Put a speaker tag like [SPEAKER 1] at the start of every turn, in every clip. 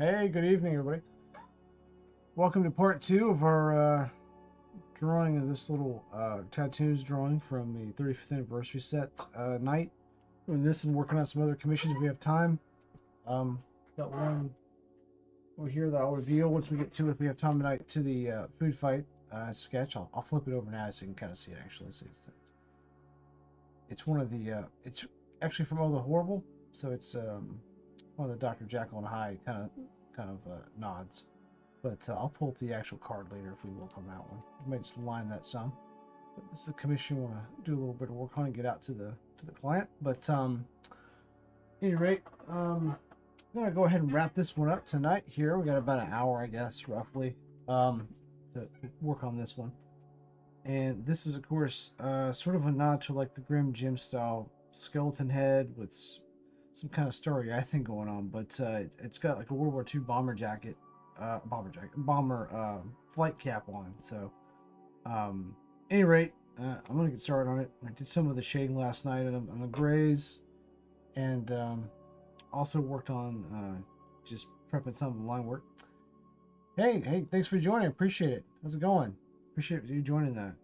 [SPEAKER 1] Hey, good evening, everybody. Welcome to part two of our drawing of this little tattoos drawing from the 35th anniversary set night. Doing this and working on some other commissions if we have time. Um, got one over here that I'll reveal once we get to it if we have time tonight to the food fight sketch. I'll flip it over now so you can kind of see it actually. So it's one of the it's actually from Oh the Horrible, so it's one of the Dr. Jekyll and Hyde kind of nods. But I'll pull up the actual card later if we work on that one. We might just line that some. But this is a commission we want to do a little bit of work on and get out to the client. But at any rate, I'm gonna go ahead and wrap this one up tonight. Here we got about an hour, I guess, roughly, to work on this one. And this is, of course, sort of a nod to like the Grim Jim style skeleton head with some kind of story I think going on. But it's got like a World War II bomber flight cap on. So, any rate, I'm gonna get started on it. I did some of the shading last night on the grays, and also worked on just prepping some of the line work. Hey, thanks for joining. Appreciate it. How's it going? Appreciate you joining the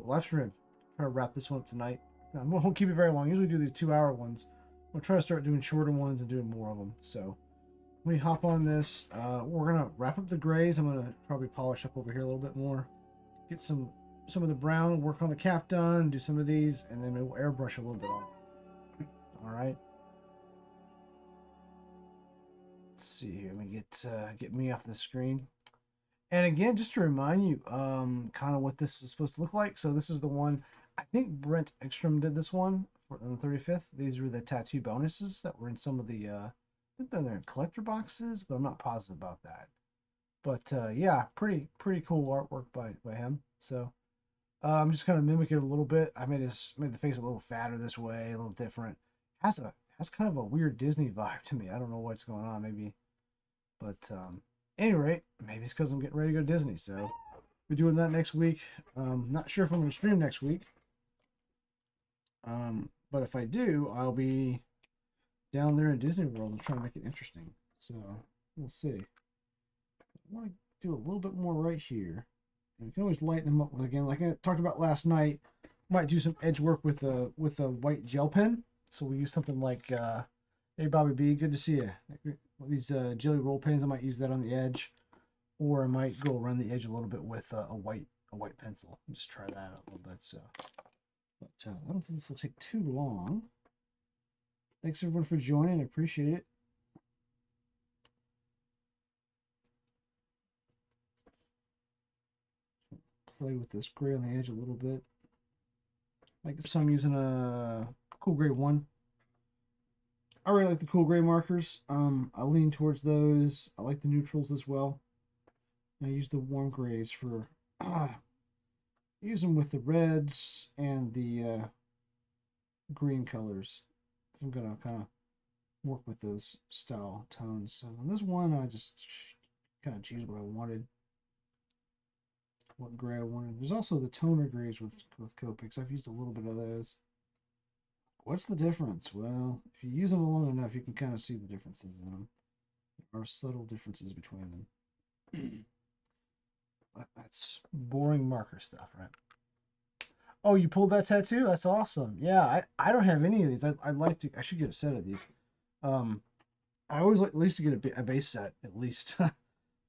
[SPEAKER 1] live stream. Try to wrap this one up tonight. I won't keep it very long. Usually do the 2-hour ones. I'll try to start doing shorter ones and doing more of them. So let me hop on this. We're gonna wrap up the grays. I'm gonna probably polish up over here a little bit more. Get some of the brown. Work on the cap done. Do some of these, and then we'll airbrush a little bit on. All right. Let's see here. Let me get me off the screen. And again, just to remind you, kind of what this is supposed to look like. So this is the one. I think Brent Ekstrom did this one on the 35th. These were the tattoo bonuses that were in some of the. I think they're in collector boxes, but I'm not positive about that. But yeah, pretty cool artwork by him. So I'm just kind of mimic it a little bit. I made the face a little fatter this way, a little different. Has kind of a weird Disney vibe to me. I don't know what's going on. Maybe, but any rate, maybe it's because I'm getting ready to go to Disney. So we're doing that next week. Not sure if I'm going to stream next week. But if I do, I'll be down there in Disney World and try to make it interesting. So we'll see. I want to do a little bit more right here. And you can always lighten them up again, like I talked about last night. Might do some edge work with a white gel pen. So we use something like, hey Bobby B, good to see you. These jelly roll pens, I might use that on the edge, or I might go around the edge a little bit with a white pencil. Just try that out a little bit. So, but I don't think this will take too long. Thanks everyone for joining. I appreciate it. Play with this gray on the edge a little bit. I guess I'm using a cool gray 1. I really like the cool gray markers. I lean towards those. I like the neutrals as well. I use the warm grays for use them with the reds and the green colors. I'm gonna kind of work with those style tones. So on this one, I just kind of choose what I wanted, what gray I wanted. There's also the toner grays with Copics. I've used a little bit of those. What's the difference? Well, if you use them long enough, you can kind of see the differences in them. There are subtle differences between them. That's boring marker stuff, right? Oh, you pulled that tattoo? That's awesome. Yeah, I don't have any of these. I'd like to. I should get a set of these. Um, I always like at least to get a base set at least.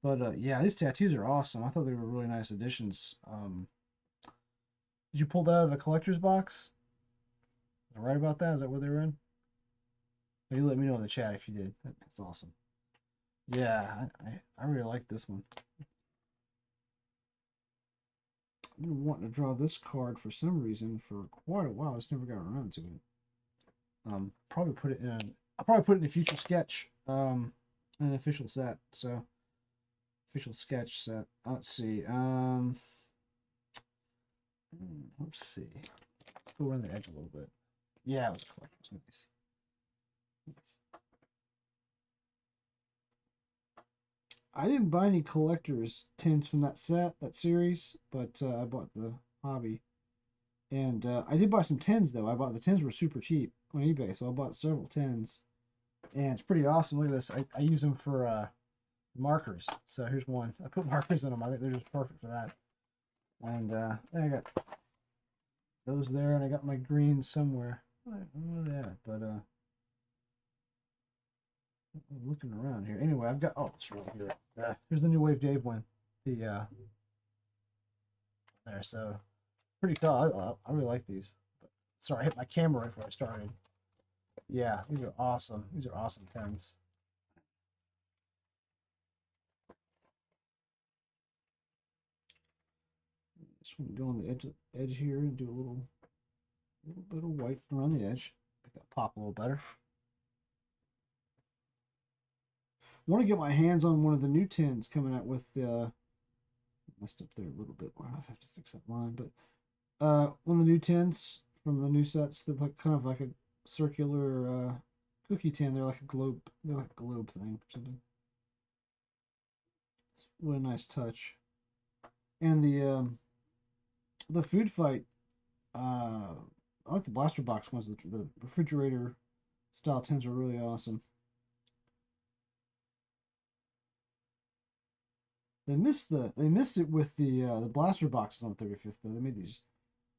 [SPEAKER 1] But yeah, these tattoos are awesome. I thought they were really nice additions. Did you pull that out of a collector's box? Am I right about that? Is that where they were in? You let me know in the chat if you did. That's awesome. Yeah, I really like this one. I've been wanting to draw this card for some reason for quite a while. I just never got around to it. Probably put it in. I'll probably put it in a future sketch. An official set. So official sketch set. Let's see. Let's see. Let's go around the edge a little bit. Yeah, it was collector's. Nice. I didn't buy any collector's tins from that series, but I bought the hobby. And I did buy some tins though. The tins were super cheap on eBay, so I bought several tins. and it's pretty awesome. Look at this. I use them for markers. So here's one. I put markers in them. I think they're just perfect for that. And I got those there, and I got my greens somewhere. I don't know that, but I'm looking around here. Anyway, I've got it's right here. Here's the New Wave Dave one. The there. So pretty cool. I really like these. But, sorry, I hit my camera right before I started. Yeah, these are awesome. These are awesome pens. Just want to go on the edge here and do a little bit of white around the edge. Make that pop a little better. I want to get my hands on one of the new tins coming out with the messed up there a little bit. Well, I have to fix that line, but one of the new tins from the new sets, they're like kind of like a circular cookie tin. They're like a globe. They're like a globe thing or something. It's a really nice touch. And the food fight. I like the blaster box ones. The refrigerator style tins are really awesome. They missed it with the blaster boxes on 35th though. They made these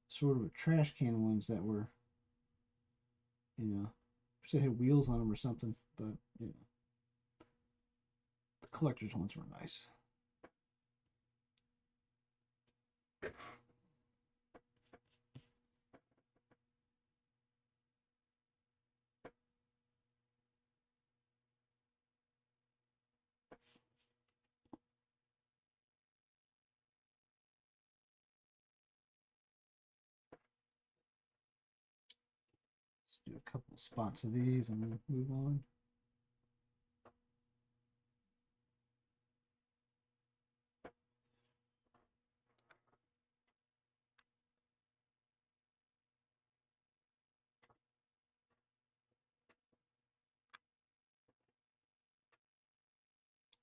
[SPEAKER 1] sort of trash can ones that were, you know, they had wheels on them or something. But you know, the collector's ones were nice. Let's do a couple spots of these and we'll move on.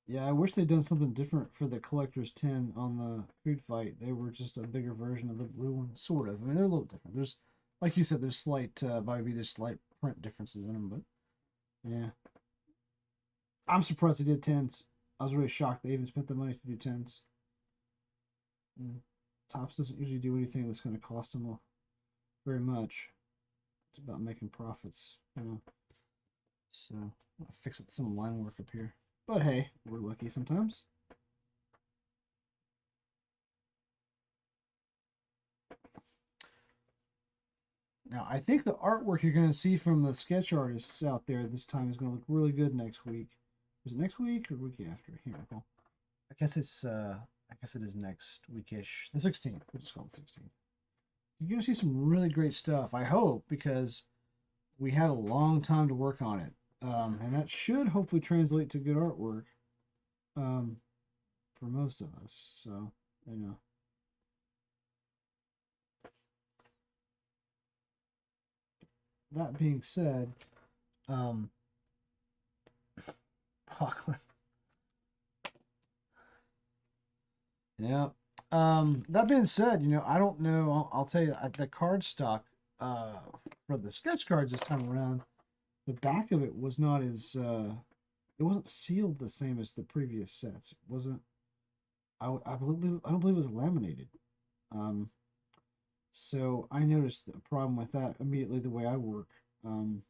[SPEAKER 1] Yeah, I wish they'd done something different for the collector's tin on the food fight. They were just a bigger version of the blue one, sort of. I mean, they're a little different. There's, like you said, there's slight, maybe there's slight print differences in them, but yeah. I'm surprised they did tins. I was really shocked they even spent the money to do tins. Mm. Topps doesn't usually do anything that's going to cost them very much. It's about making profits, you know. So I'll fix it some line work up here. But hey, we're lucky sometimes. Now, I think the artwork you're going to see from the sketch artists out there this time is going to look really good next week. Is it next week or week after? I can't recall. I guess it's I guess it is next weekish. The 16th. We'll just call it 16th. You're going to see some really great stuff. I hope, because we had a long time to work on it. And that should hopefully translate to good artwork for most of us. So, you know. That being said, um, Auckland. Yeah. That being said, you know, I don't know. I'll tell you, the card stock uh, for the sketch cards this time around, the back of it was not as it wasn't sealed the same as the previous sets. It wasn't. I don't believe it was laminated. Um, so I noticed the problem with that immediately the way I work. Um,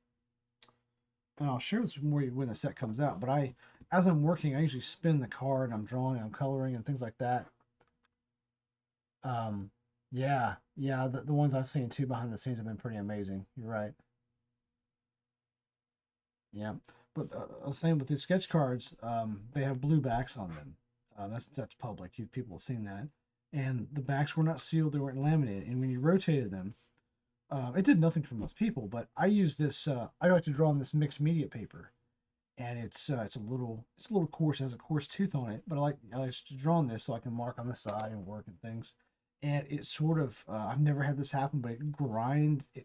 [SPEAKER 1] and I'll share this more when the set comes out. But as I'm working, I usually spin the card. I'm drawing, I'm coloring, and things like that. Um, yeah, yeah, the ones I've seen too behind the scenes have been pretty amazing. You're right. Yeah, but I was saying with these sketch cards, they have blue backs on them. That's public. People have seen that, and the backs were not sealed; they weren't laminated. And when you rotated them, it did nothing for most people. But I use this. I like to draw on this mixed media paper, and it's a little coarse. It has a coarse tooth on it, but I like to draw on this so I can mark on the side and work and things. And it sort of I've never had this happen, but it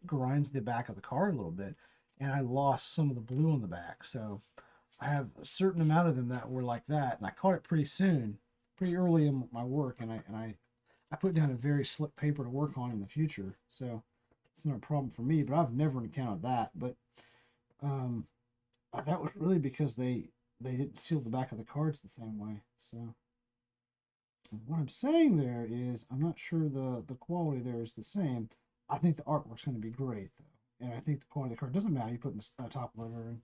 [SPEAKER 1] grinds the back of the card a little bit, and I lost some of the blue on the back. So I have a certain amount of them that were like that, and I caught it pretty soon, pretty early in my work, and I put down a very slick paper to work on in the future. So it's not a problem for me, but I've never encountered that. But um, That was really because they didn't seal the back of the cards the same way. So what I'm saying there is I'm not sure the quality there is the same. I think the artwork's going to be great though, and I think the quality of the card doesn't matter. You put in a top loader, and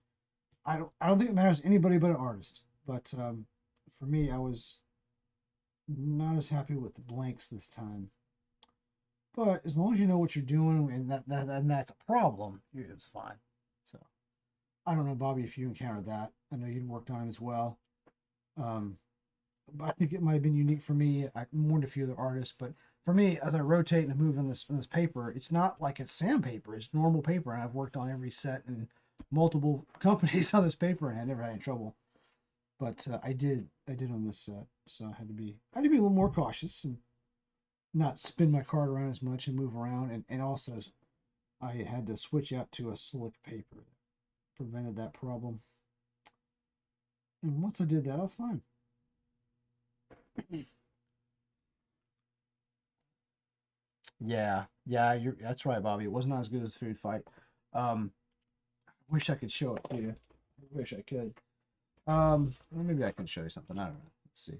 [SPEAKER 1] I don't think it matters to anybody but an artist. But for me, I was not as happy with the blanks this time. But as long as you know what you're doing, and that's a problem, it's fine. So I don't know, Bobby, if you encountered that. I know you'd worked on it as well. Um, but I think it might have been unique for me. I mourned a few other artists, but for me, as I rotate and move in this paper, it's not like it's sandpaper. It's normal paper, and I've worked on every set and multiple companies on this paper, and I never had any trouble. But I did on this set, so I had to be a little more cautious and not spin my card around as much and move around, and also I had to switch out to a slick paper that prevented that problem. And once I did that, I was fine. Yeah, that's right, Bobby. It was not as good as Food Fight. Um, wish I could show it to you. I wish I could. Well, maybe I can show you something. I don't know. Let's see.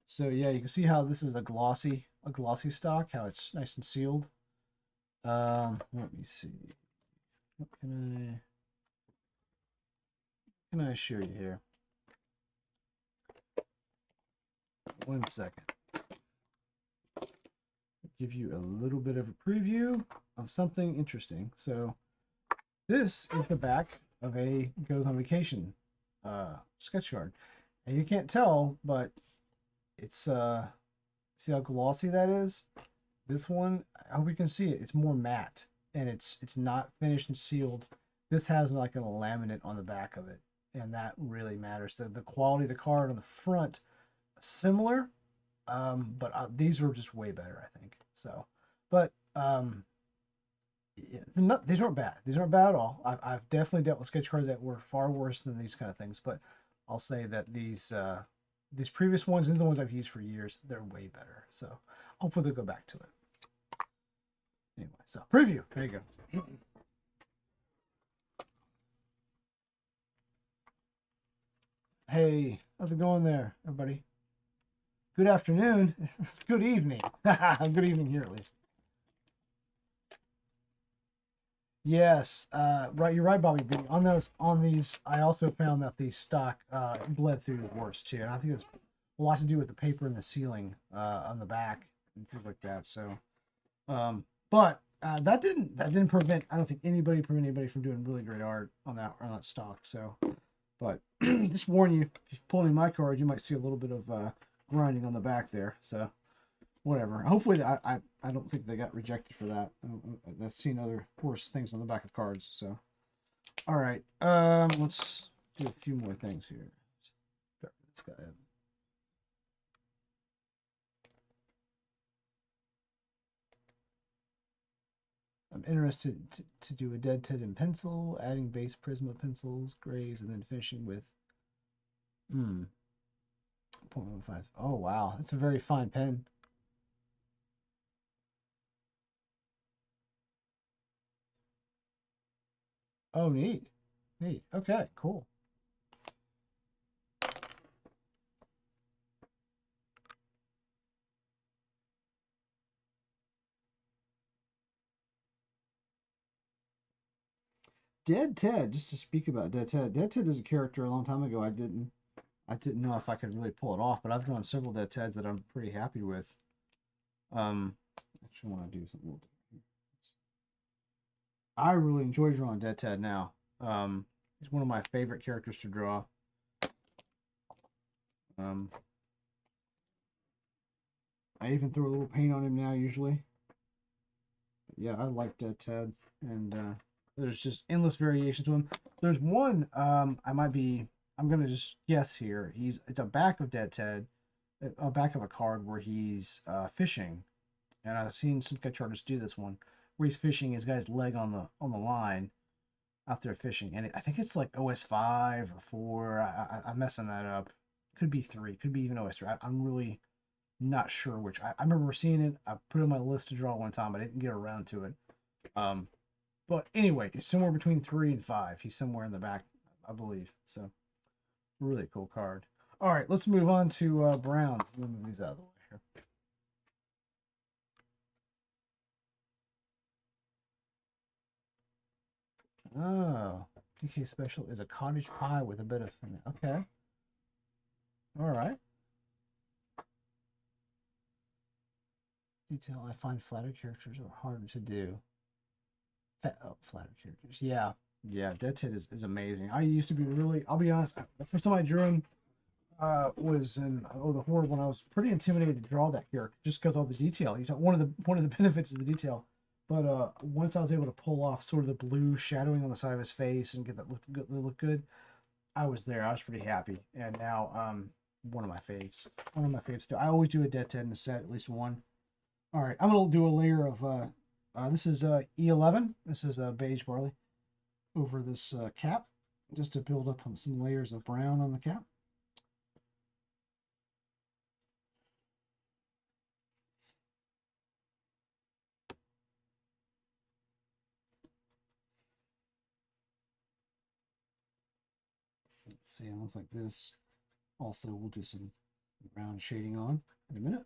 [SPEAKER 1] So yeah, you can see how this is a glossy stock. How it's nice and sealed. Let me see. What can I show you here? One second. Give you a little bit of a preview of something interesting. So this is the back of a Goes on Vacation sketch card, and you can't tell, but it's see how glossy that is. This one, I hope you can see it. It's more matte, and it's not finished and sealed. This has like a laminate on the back of it, and that really matters. The quality of the card on the front similar, but these were just way better, I think. So, but yeah, these aren't bad. These aren't bad at all. I've definitely dealt with sketch cards that were far worse than these kind of things, but I'll say that these previous ones and the ones I've used for years, they're way better. So hopefully they'll go back to it. Anyway, so preview. There you go. Hey, how's it going there, everybody? Good afternoon. It's good evening. Good evening here, at least. Yes, right. You're right, Bobby B. On these, I also found that the stock bled through the worst too, and I think it's a lot to do with the paper and the sealing on the back and things like that. So, but that didn't prevent. I don't think prevent anybody from doing really great art on that stock. So, but just warn you, if you're pulling my card, you might see a little bit of grinding on the back there. So whatever. Hopefully, I don't think they got rejected for that. I've seen other worse things on the back of cards. So, all right. Let's do a few more things here. This guy. I'm interested to do a dead Ted in pencil, adding base Prisma pencils, grays, and then finishing with 0.15. Oh wow, that's a very fine pen. Oh, neat. Neat. Okay, cool. Dead Ted, just to speak about Dead Ted. Dead Ted is a character a long time ago. I didn't know if I could really pull it off, but I've drawn several Dead Teds that I'm pretty happy with. Actually want to do something a little different. I really enjoy drawing Dead Ted now. He's one of my favorite characters to draw. Um, I even throw a little paint on him now usually. But yeah, I like Dead Ted, and there's just endless variations to him. There's one I'm gonna just guess here. It's a back of Dead Ted, a back of a card where he's fishing, and I've seen some sketch artists do this one where he's fishing. His guy's leg on the line out there fishing, and I think it's like OS5 or 4. I'm messing that up. Could be 3. Could be even OS3. I'm really not sure which. I remember seeing it. I put it on my list to draw one time. I didn't get around to it. Um, but anyway, it's somewhere between 3 and 5. He's somewhere in the back. I believe. So really cool card. All right, let's move on to browns. I'm gonna move these out of the way here. Oh, DK Special is a cottage pie with a bit of, okay. All right. Detail. I find flatter characters are harder to do. Flatter characters. Yeah. Yeah, Dead Tit is amazing. I used to be really, I'll be honest, the first time I drew him was in the Horde when I was pretty intimidated to draw that character just because all the detail. One of the benefits is the detail. But once I was able to pull off sort of the blue shadowing on the side of his face and get that look good, I was there. I was pretty happy. And now one of my faves. One of my faves too. I always do a Dead Tit in a set, at least one. All right, I'm gonna do a layer of this is E11. This is beige barley over this cap, just to build up some layers of brown on the cap. Let's see, it looks like this. Also, we'll do some brown shading on in a minute.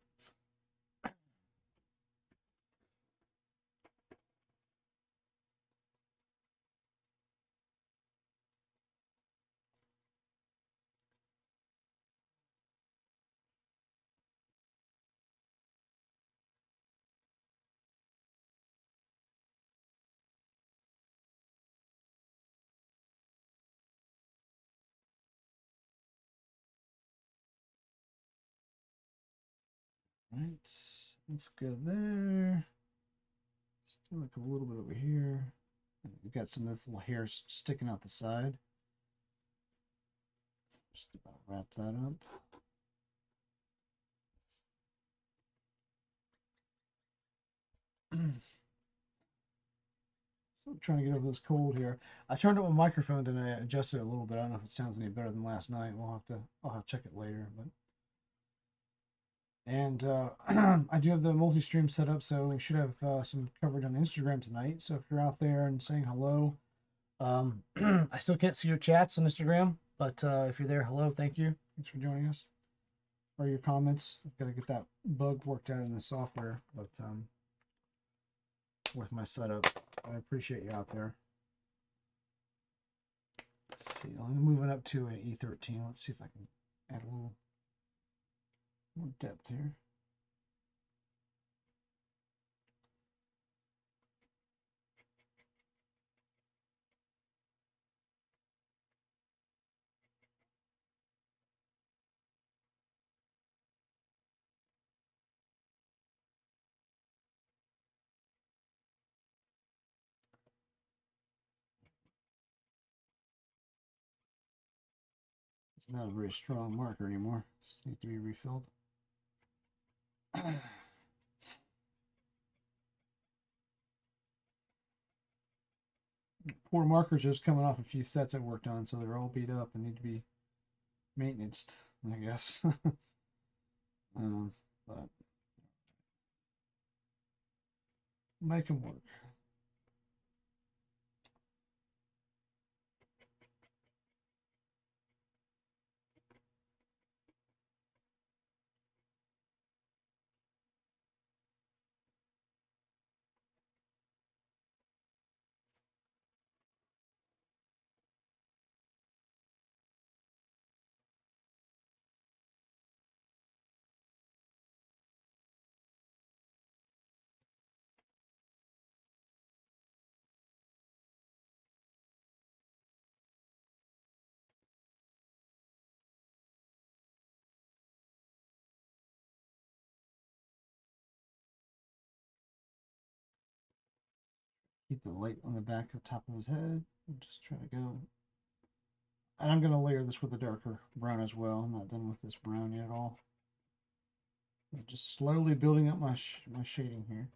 [SPEAKER 1] Right, looks good there. Still like a little bit over here. We've got some of this little hair sticking out the side. Just about wrap that up. So I'm trying to get over this cold here. I turned up my microphone and I adjusted it a little bit. I don't know if it sounds any better than last night. I'll have to check it later. But and I do have the multi-stream set up, so we should have some coverage on Instagram tonight. So if you're out there and saying hello, I still can't see your chats on Instagram, but if you're there, hello, thank you. Thanks for joining us. Or your comments. I've got to get that bug worked out in the software, but with my setup, I appreciate you out there. Let's see, I'm moving up to an E13. Let's see if I can add a little more depth here. It's not a very strong marker anymore. It needs to be refilled. Poor markers just coming off a few sets I worked on, so they're all beat up and need to be maintained, I guess. But make them work. Keep the light on the back of the top of his head. Just try to go. And I'm going to layer this with a darker brown as well. I'm not done with this brown yet at all. I'm just slowly building up my shading here.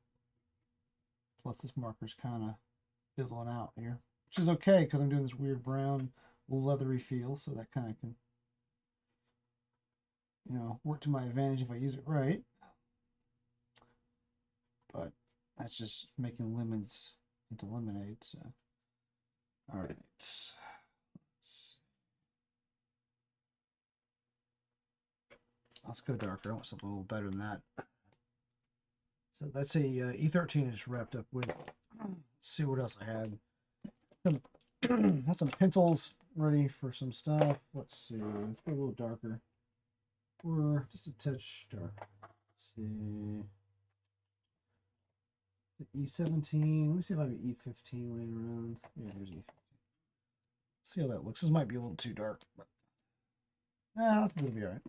[SPEAKER 1] Plus this marker's kind of fizzling out here, which is okay because I'm doing this weird brown leathery feel, so that kind of can, work to my advantage if I use it right. But that's just making lemons into lemonade. So, all right. Let's go darker. I want something a little better than that. So that's a E13 is wrapped up with. Let's see what else I had. Have some pencils ready for some stuff. Let's see. Let's go a little darker. Or just a touch darker. Let's see. The E17. Let me see if I have an E15 laying around. Yeah, here's E15. Let's see how that looks. This might be a little too dark, but I think it'll be alright.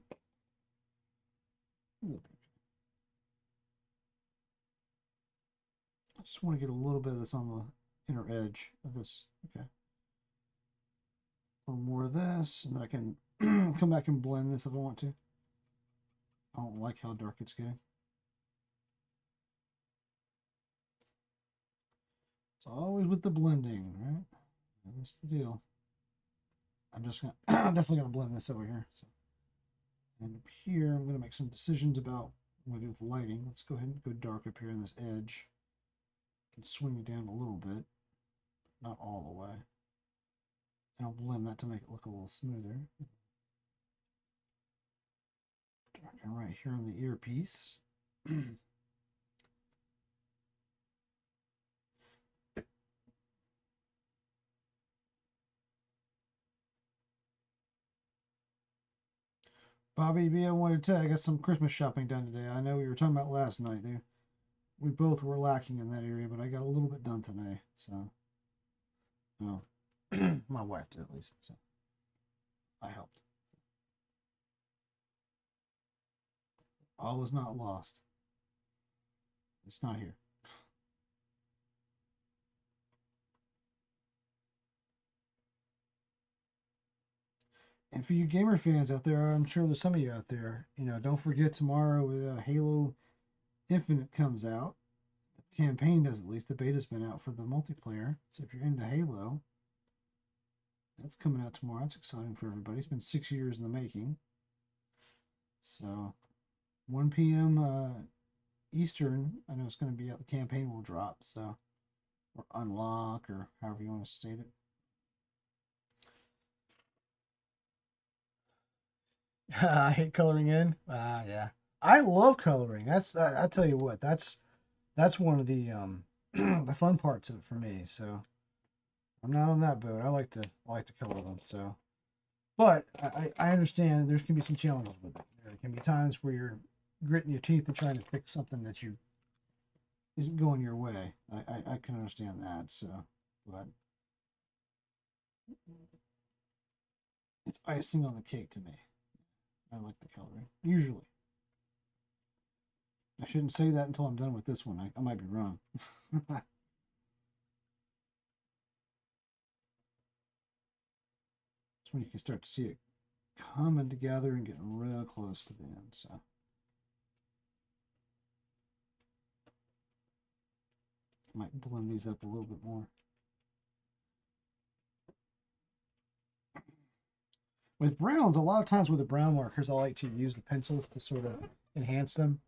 [SPEAKER 1] I just want to get a little bit of this on the inner edge of this. Okay. A little more of this, and then I can come back and blend this if I want to. I don't like how dark it's getting. It's always with the blending, right? That's the deal. I'm just gonna I'm definitely gonna blend this over here. So, and up here I'm gonna make some decisions about what to do with the lighting. Let's go ahead and go dark up here on this edge. Can swing it down a little bit, not all the way. And I'll blend that to make it look a little smoother. Darken right here on the earpiece. Bobby B, I wanted to tell you I got some Christmas shopping done today. I know we were talking about last night there. We both were lacking in that area, but I got a little bit done today. So, well, my wife did at least. So, I helped. All is not lost. It's not here. And for you gamer fans out there, I'm sure there's some of you out there, don't forget tomorrow Halo Infinite comes out. The campaign does at least. The beta's been out for the multiplayer. So if you're into Halo, that's coming out tomorrow. That's exciting for everybody. It's been 6 years in the making. So 1 p.m. Eastern, I know it's going to be out. The campaign will drop. So, or unlock, or however you want to state it. I hate coloring in. Yeah, I love coloring. That's I tell you what. That's one of the the fun parts of it for me. So I'm not on that boat. I like to color them. So, but I understand there can be some challenges with it. There can be times where you're gritting your teeth and trying to fix something that you isn't going your way. I can understand that. So, but it's icing on the cake to me. I like the coloring usually. I shouldn't say that until I'm done with this one. I might be wrong. That's when you can start to see it coming together and getting real close to the end. So I might blend these up a little bit more. With browns, a lot of times with the brown markers, I like to use the pencils to sort of enhance them.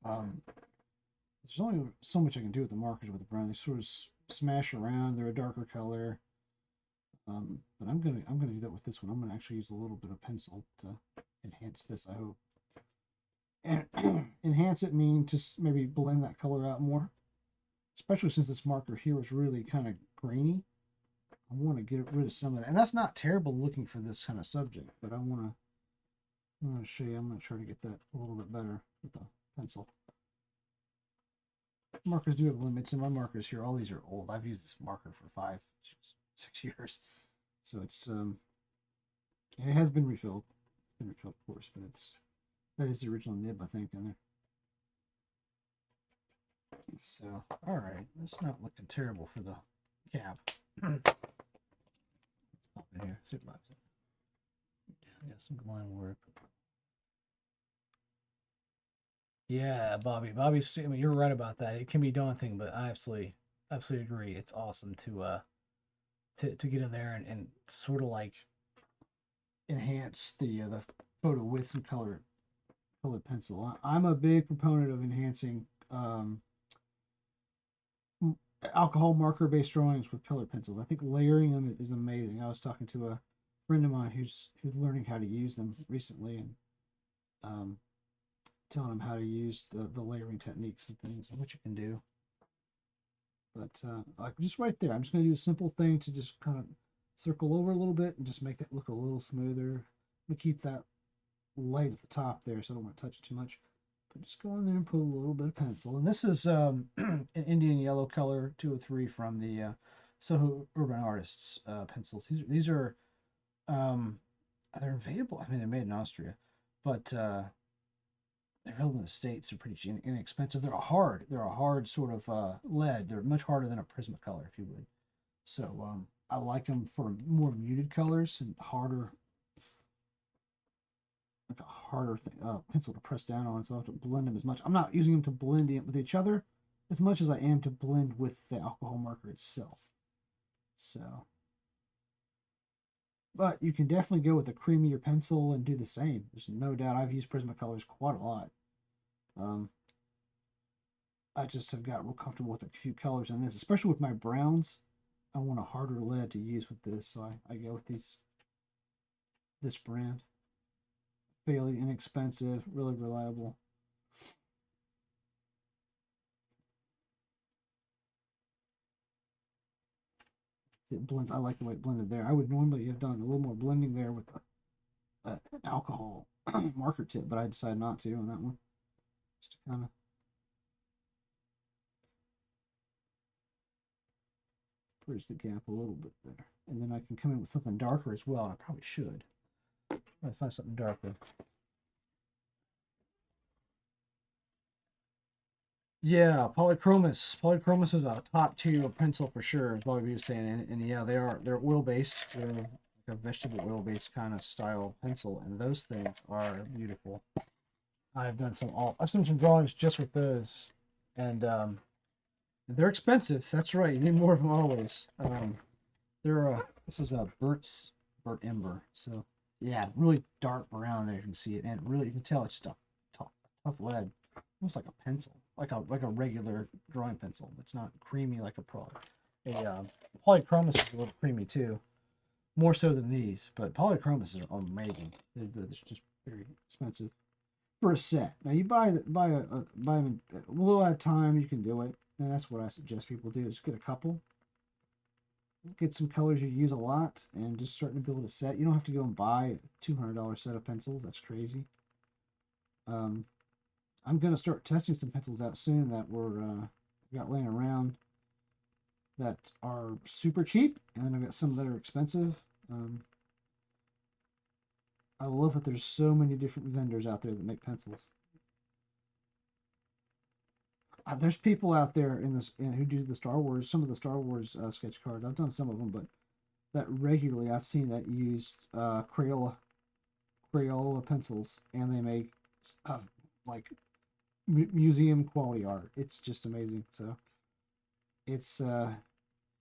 [SPEAKER 1] There's only so much I can do with the markers with the brown. They sort of smash around. They're a darker color. But I'm gonna do that with this one. I'm gonna actually use a little bit of pencil to enhance this, I hope. And enhance it mean just maybe blend that color out more. Especially since this marker here is really kind of grainy. I want to get rid of some of that. And that's not terrible looking for this kind of subject, but I want to show you, I'm going to try to get that a little bit better with the pencil. Markers do have limits, and my markers here, all these are old. I've used this marker for 5, 6 years. So it's, it has been refilled. It's been refilled, of course, but that is the original nib, I think, in there. So, all right, that's not looking terrible for the cap. Let's pop in here, see what lives. Yeah, some line work. Yeah, Bobby. I mean, you're right about that. It can be daunting, but I absolutely agree. It's awesome to get in there and sort of like enhance the photo with some colored pencil. I'm a big proponent of enhancing alcohol marker based drawings with colored pencils. I think layering them is amazing. I was talking to a friend of mine who's learning how to use them recently, and telling them how to use the layering techniques and things and what you can do. But like just right there, I'm just going to do a simple thing to just kind of circle over a little bit and just make that look a little smoother. I'm going to keep that light at the top there, so I don't want to touch it too much. But just go in there and put a little bit of pencil. And this is an Indian yellow color 203 from the Soho Urban Artists pencils. These are they're available. I mean, they're made in Austria, but they're available in the States. They're pretty inexpensive. They're a hard sort of lead. They're much harder than a Prismacolor, if you would. So I like them for more muted colors and harder, like a harder thing, pencil to press down on. So I have to blend them as much. I'm not using them to blend in with each other as much as I am to blend with the alcohol marker itself. So, but you can definitely go with a creamier pencil and do the same. There's no doubt I've used Prismacolors quite a lot. I just have got real comfortable with a few colors in this, especially with my browns. I want a harder lead to use with this, so I go with this brand. Fairly inexpensive, really reliable. It blends. I like the way it blended there. I would normally have done a little more blending there with an alcohol marker tip, but I decided not to on that one. Just to kind of bridge the gap a little bit there. And then I can come in with something darker as well. I probably should. I'll find something darker. Yeah, polychromis. Polychromis is a top tier pencil for sure, as Bobby was saying. And yeah, they're oil based. They're like a vegetable oil based kind of style pencil, and those things are beautiful. I've done some drawings just with those, and they're expensive. That's right. You need more of them always. They're this is a burnt ember. So yeah, really dark brown there. You can see it, and really you can tell it's tough lead, almost like a pencil, like a regular drawing pencil. It's not creamy like a polychromis is a little creamy too, more so than these. But polychromis are amazing. It's just very expensive for a set. Now you buy them a little at a time. You can do it, and that's what I suggest people do. Is get a couple, get some colors you use a lot, and just starting to build a set. You don't have to go and buy a $200 set of pencils. That's crazy. Um, I'm gonna start testing some pencils out soon that were got laying around that are super cheap, and then I've got some that are expensive. I love that there's so many different vendors out there that make pencils. There's people out there who do some of the Star Wars sketch cards. I've done some of them, but that regularly I've seen that used Crayola pencils, and they make uh, like museum quality art. It's just amazing. So it's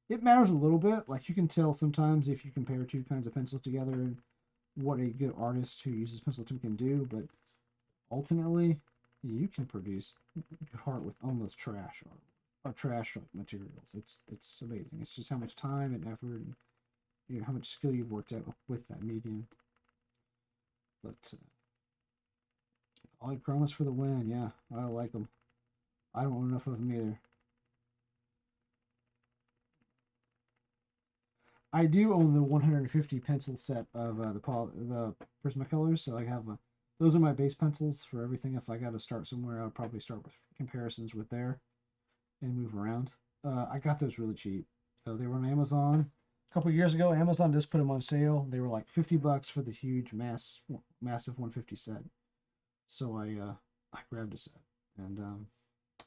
[SPEAKER 1] it matters a little bit. Like you can tell sometimes if you compare two kinds of pencils together and what a good artist who uses pencil tip can do, but ultimately you can produce art with almost trash or trash like materials. It's amazing. It's just how much time and effort and how much skill you've worked out with that medium. But polychromis for the win. Yeah, I like them. I don't own enough of them either. I do own the 150 pencil set of the Prismacolors, so I have those are my base pencils for everything. If I got to start somewhere, I'll probably start with comparisons with there and move around. I got those really cheap, so they were on Amazon a couple years ago. Amazon just put them on sale. They were like $50 for the huge massive 150 set. So I grabbed a set, and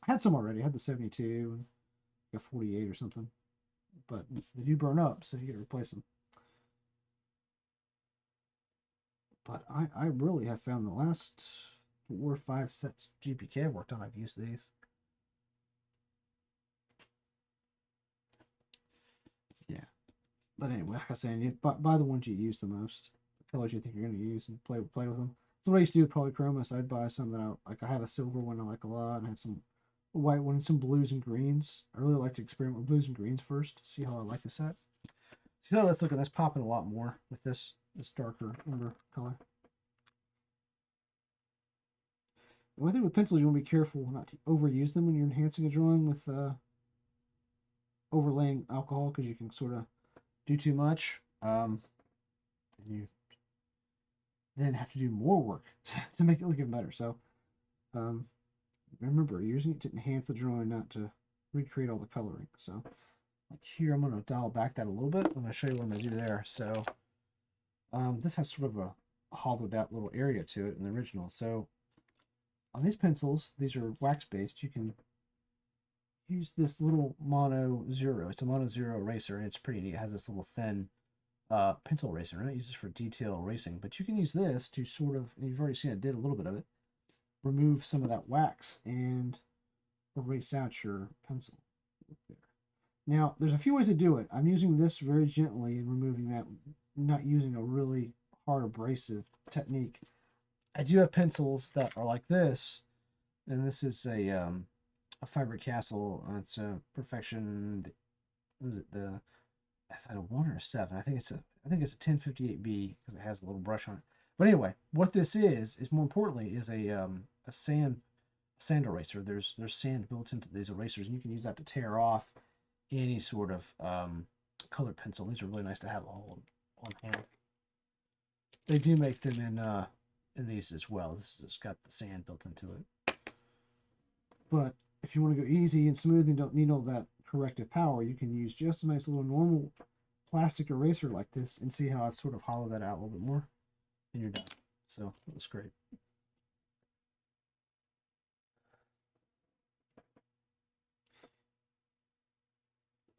[SPEAKER 1] I had some already. I had the 72, and got 48 or something, but they do burn up, so you got to replace them. But I really have found the last 4 or 5 sets of GPK I've worked on, I've used these. Yeah. But anyway, like I said, you buy the ones you use the most, the colors you think you're going to use, and play with them. So what I used to do with polychromis, I'd buy some that I like. I have a silver one I like a lot, and I had some white one, some blues and greens. I really like to experiment with blues and greens first to see how I like the set. See how that's looking? That's popping a lot more with this darker umber color. One thing with pencils, you want to be careful not to overuse them when you're enhancing a drawing with overlaying alcohol, because you can sort of do too much, and you then have to do more work to make it look even better. So um, remember, you're using it to enhance the drawing, not to recreate all the coloring. So like here, I'm going to dial back that a little bit. I'm going to show you what I'm going to do there. So this has sort of a hollowed out little area to it in the original. So on these pencils, these are wax based. You can use this little mono zero. It's a mono zero eraser, and it's pretty neat. It has this little thin pencil eraser, and it uses for detail erasing. But you can use this to sort of, and you've already seen it did a little bit of it, remove some of that wax and erase out your pencil. There. Now, there's a few ways to do it. I'm using this very gently and removing that, not using a really hard abrasive technique. I do have pencils that are like this, and this is a Faber-Castell. It's a Perfection. What is it? Is that a 1 or a 7? I think it's a 1058B because it has a little brush on it. But anyway, what this is more importantly is a sand eraser. There's sand built into these erasers, and you can use that to tear off any sort of colored pencil. These are really nice to have all on hand. They do make them in these as well. This has got the sand built into it. But if you want to go easy and smooth and don't need all that corrective power, you can use just a nice little normal plastic eraser like this, and see how I sort of hollow that out a little bit more, and you're done. So it was great.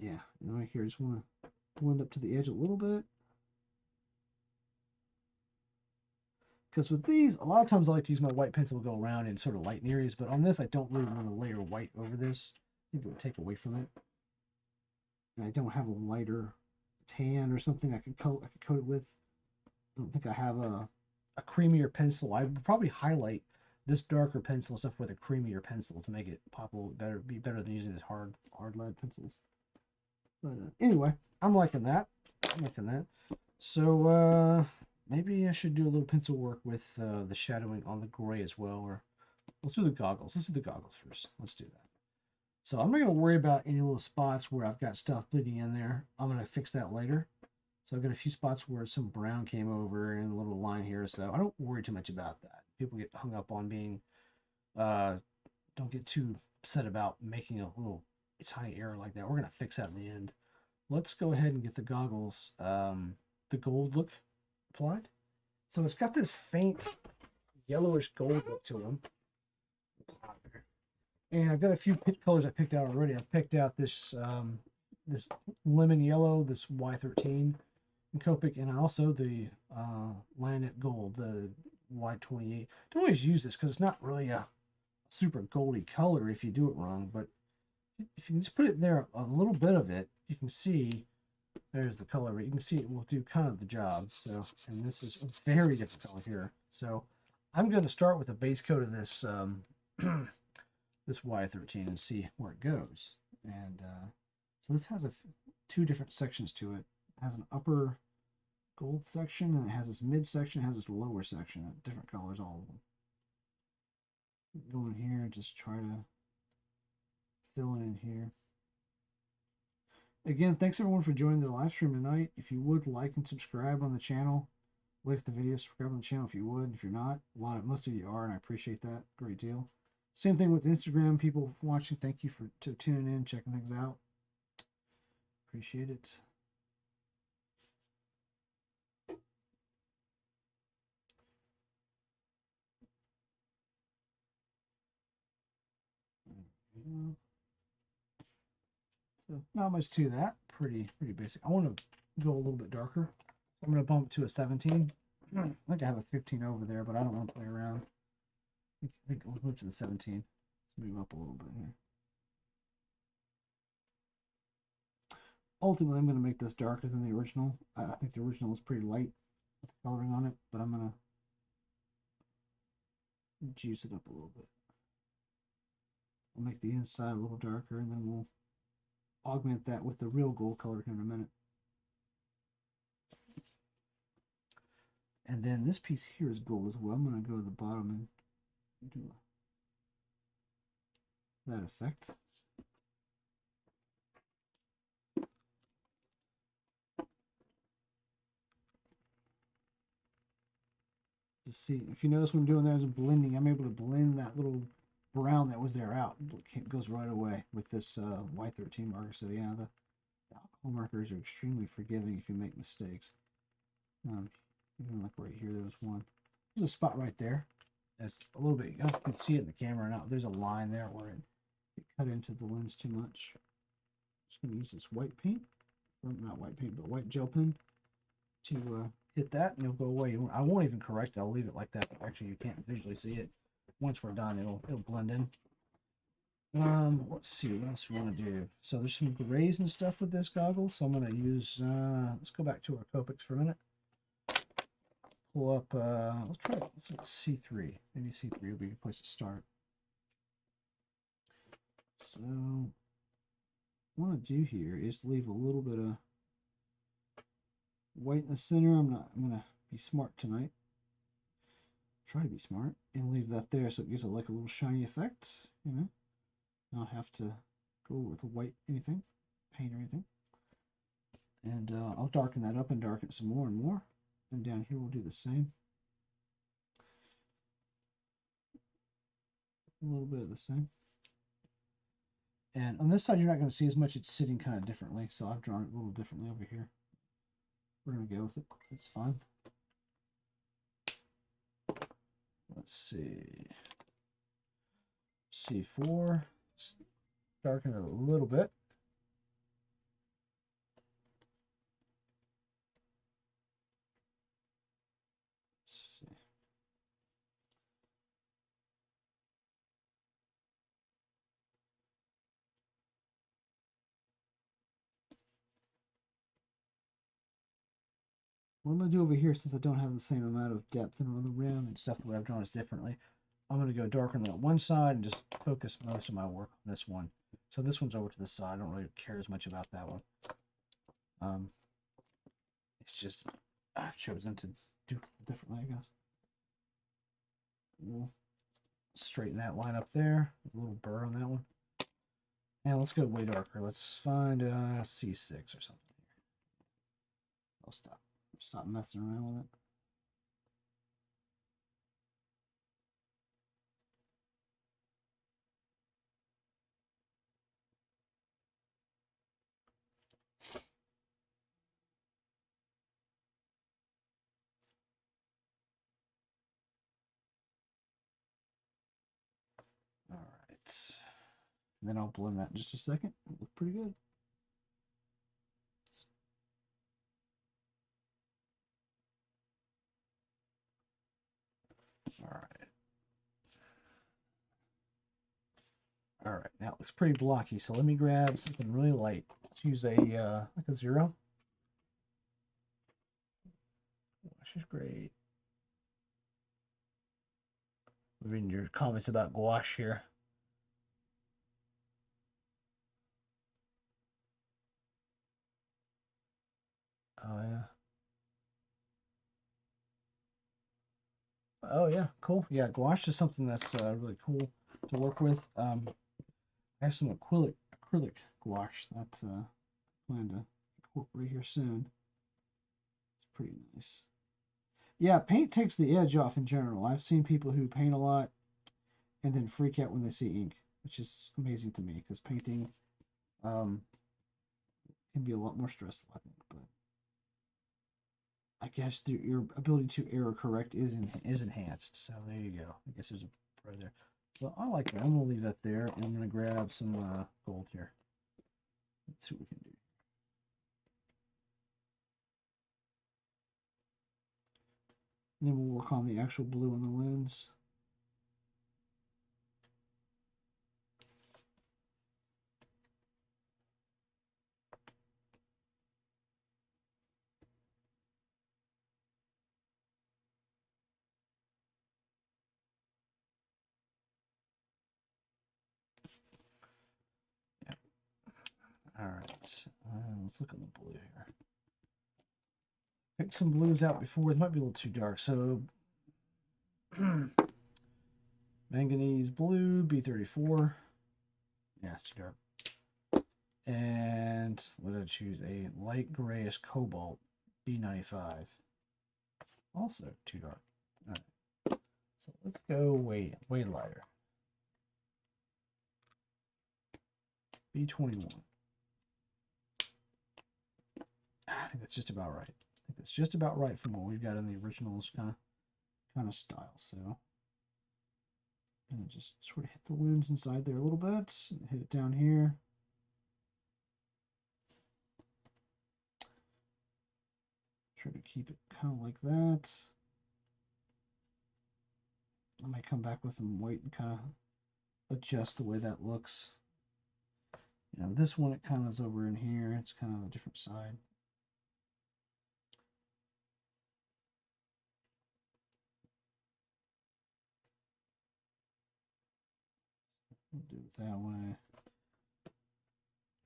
[SPEAKER 1] Yeah, and right here, I just want to blend up to the edge a little bit. Because with these, a lot of times I like to use my white pencil to go around in sort of light areas, but on this, I don't really want to layer white over this. I think it would take away from it. And I don't have a lighter tan or something I could coat it with. I don't think I have a creamier pencil. I would probably highlight this darker pencil stuff with a creamier pencil to make it pop a little better, be better than using these hard lead pencils. But anyway, I'm liking that. So maybe I should do a little pencil work with the shadowing on the gray as well. Or let's do the goggles. Let's do the goggles first. Let's do that. So I'm not going to worry about any little spots where I've got stuff bleeding in there. I'm going to fix that later. So I've got a few spots where some brown came over and a little line here. So I don't worry too much about that. People get hung up on being, don't get too upset about making a little tiny error like that. We're going to fix that in the end. Let's go ahead and get the goggles, the gold look applied. So it's got this faint yellowish gold look to them. And I've got a few colors I picked out already. I've picked out this this lemon yellow, this Y13 in Copic, and also the Lanet Gold, the Y28. Don't always use this because it's not really a super goldy color if you do it wrong, but if you just put it there, a little bit of it, you can see there's the color. You can see it will do kind of the job. So, and this is a very different color here. So I'm going to start with a base coat of this this Y13 and see where it goes. And so this has two different sections to it. It has an upper gold section, and it has this mid section, it has this lower section, different colors, all of them. Go in here and just try to fill in here. Again, thanks everyone for joining the live stream tonight. If you would like and subscribe on the channel, like the video, subscribe on the channel if you would. If you're not, most of you are, and I appreciate that a great deal. Same thing with Instagram people watching. Thank you for tuning in, checking things out. Appreciate it. So not much to that. Pretty basic. I want to go a little bit darker. So I'm going to bump it to a 17. I think I have a 15 over there, but I don't want to play around. I think we'll move to the 17. Let's move up a little bit here. Ultimately, I'm going to make this darker than the original. I think the original was pretty light with the coloring on it, but I'm going to juice it up a little bit. I'll make the inside a little darker, and then we'll augment that with the real gold color here in a minute. And then this piece here is gold as well. I'm going to go to the bottom and do that effect. To see, if you notice what I'm doing there is blending, I'm able to blend that little brown that was there out. It goes right away with this Y13 marker. So yeah, the alcohol markers are extremely forgiving if you make mistakes. Even like right here, there's one. There's a spot right there. That's a little bit, you can see it in the camera now. There's a line there where it cut into the lens too much. Just going to use this white paint, or not white paint, but white gel pen to hit that, and it'll go away. I won't even correct it. I'll leave it like that. Actually, you can't visually see it. Once we're done, it'll blend in. Let's see what else we want to do. So there's some grays and stuff with this goggle. So I'm going to use. Let's go back to our Copics for a minute. Pull up. Let's try. Let's look at C3. Maybe C3 will be a good place to start. So what I want to do here is leave a little bit of white in the center. I'm gonna be smart tonight. Try to be smart and leave that there so it gives it like a little shiny effect. You know, not have to go with white anything, paint or anything. And I'll darken that up and darken some more and more. And down here we'll do the same. A little bit of the same. And on this side, you're not going to see as much. It's sitting kind of differently. So I've drawn it a little differently over here. We're going to go with it. It's fine. Let's see. C4. Darken it a little bit. Let's see. What I'm going to do over here, since I don't have the same amount of depth in the rim and stuff, the way I've drawn is differently, I'm going to go darker on that one side and just focus most of my work on this one. So this one's over to the side. I don't really care as much about that one. It's just I've chosen to do it differently, I guess. We'll straighten that line up there. A little burr on that one. And let's go way darker. Let's find C6 or something here. I'll stop messing around with it. All right. And then I'll blend that in just a second. It'll look pretty good. All right. All right. Now it looks pretty blocky. So let me grab something really light. Let's use a like a 0. Wash is great. I'm reading your comments about gouache here. Oh yeah. Oh yeah, cool. Yeah, gouache is something that's really cool to work with. I have some acrylic gouache that I plan to incorporate here soon. It's pretty nice. Yeah, paint takes the edge off in general. I've seen people who paint a lot and then freak out when they see ink, which is amazing to me because painting um, can be a lot more stressful, I think. But I guess your ability to error correct is enhanced. So there you go. I guess there's a pro there. So I like that. I'm gonna leave that there, and I'm gonna grab some gold here. Let's see what we can do. And then we'll work on the actual blue on the lens. Yeah. All right. Let's look at the blue here. Pick some blues out before. It might be a little too dark. So manganese blue, B34. Yeah, it's too dark. And what did I choose? A light grayish cobalt D95. Also too dark. All right. So let's go way lighter. B21. I think that's just about right. I think that's just about right from what we've got in the originals kind of style. So and just sort of hit the lens inside there a little bit. Hit it down here. Try to keep it kind of like that. I might come back with some white and kind of adjust the way that looks. You know, this one, it kind of is over in here. It's kind of a different side. We'll do it that way.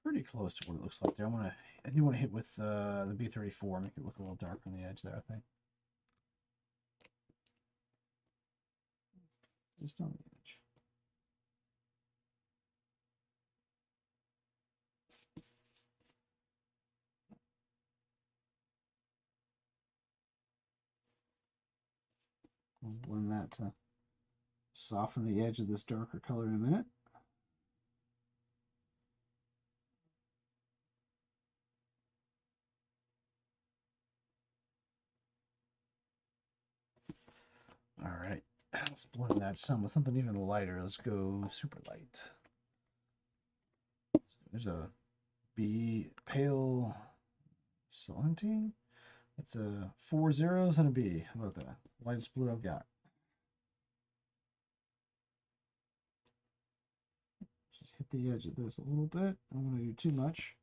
[SPEAKER 1] Pretty close to what it looks like there. I do want to hit with the B34, make it look a little darker on the edge there, I think. Just on the edge. We'll blend that to soften the edge of this darker color in a minute. All right, let's blend that some with something even lighter. Let's go super light. So there's a B pale Celentine. It's a 4 zeros and a B. How about that? Lightest blue I've got. Just hit the edge of this a little bit. I don't want to do too much.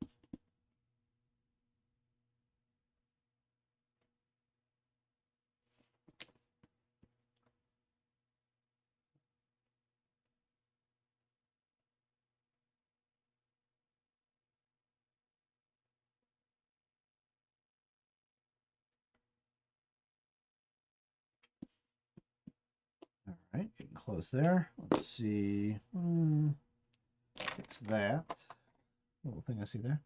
[SPEAKER 1] All right, getting close there. Let's see. Fix that little thing I see there.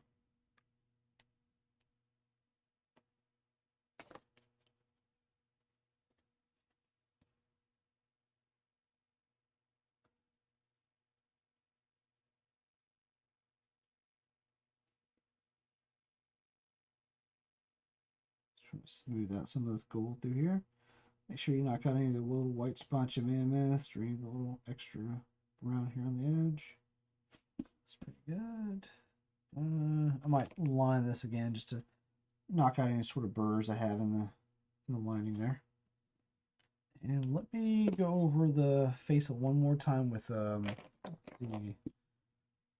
[SPEAKER 1] Just trying to smooth out some of this gold through here. Make sure you knock out any of the little white spots you may have missed or any of the little extra brown here on the edge. It's pretty good. I might line this again just to knock out any sort of burrs I have in the lining there. And let me go over the face one more time with let's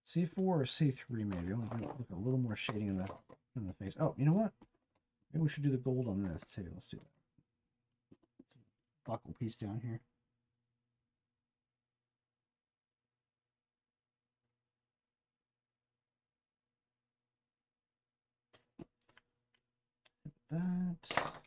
[SPEAKER 1] see, C4 or C3 maybe. I want to look a little more shading in the face. Oh, you know what? Maybe we should do the gold on this too. Let's do that. Buckle piece down here. That.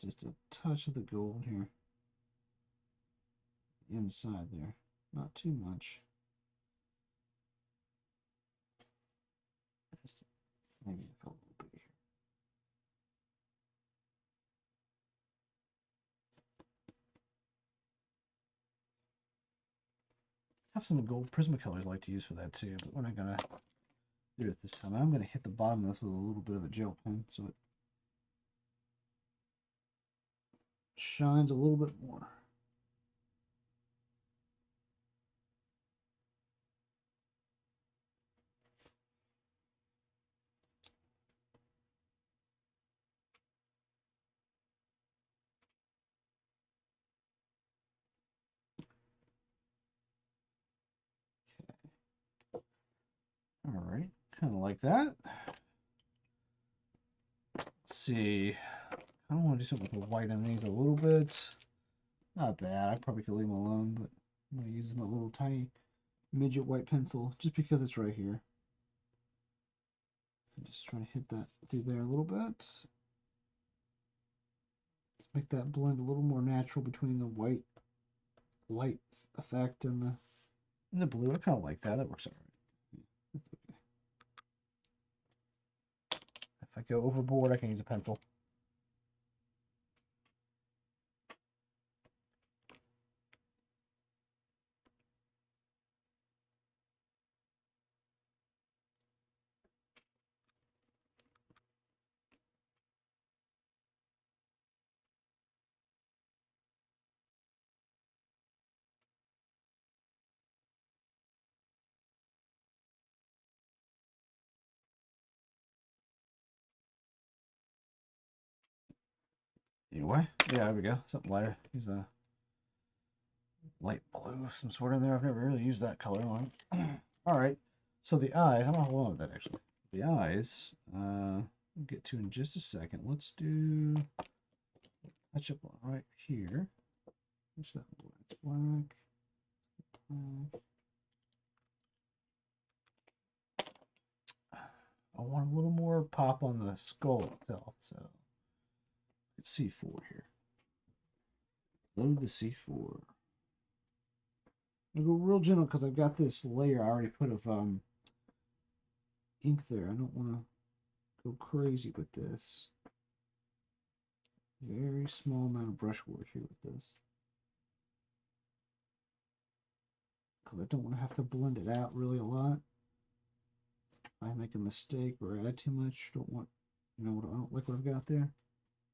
[SPEAKER 1] Just a touch of the gold here. Inside there. Not too much. Just maybe a little bit here. I have some gold Prismacolors I like to use for that too, but we're not gonna do it this time. I'm gonna hit the bottom of this with a little bit of a gel pen so it shines a little bit more. All right, kind of like that. see. I don't want to do something with the white on these a little bit. Not bad. I probably could leave them alone, but I'm going to use my little tiny midget white pencil just because it's right here. I'm just trying to hit that through there a little bit. Let's make that blend a little more natural between the white light effect and the blue. I kind of like that. That works all right. That's okay. If I go overboard, I can use a pencil. Anyway, yeah, there we go. Something lighter. Use a light blue of some sort in there. I've never really used that color on. All right. So the eyes, I'm not alone with that actually. The eyes, we'll get to in just a second. Let's do touch up right here. What's that? Black. I want a little more pop on the skull itself, so it's C4 here. Load the C4. I'll go real gentle because I've got this layer I already put of ink there. I don't want to go crazy with this. Very small amount of brushwork here with this. Because I don't want to have to blend it out really a lot. If I make a mistake or add too much, don't want, I don't like what I've got there,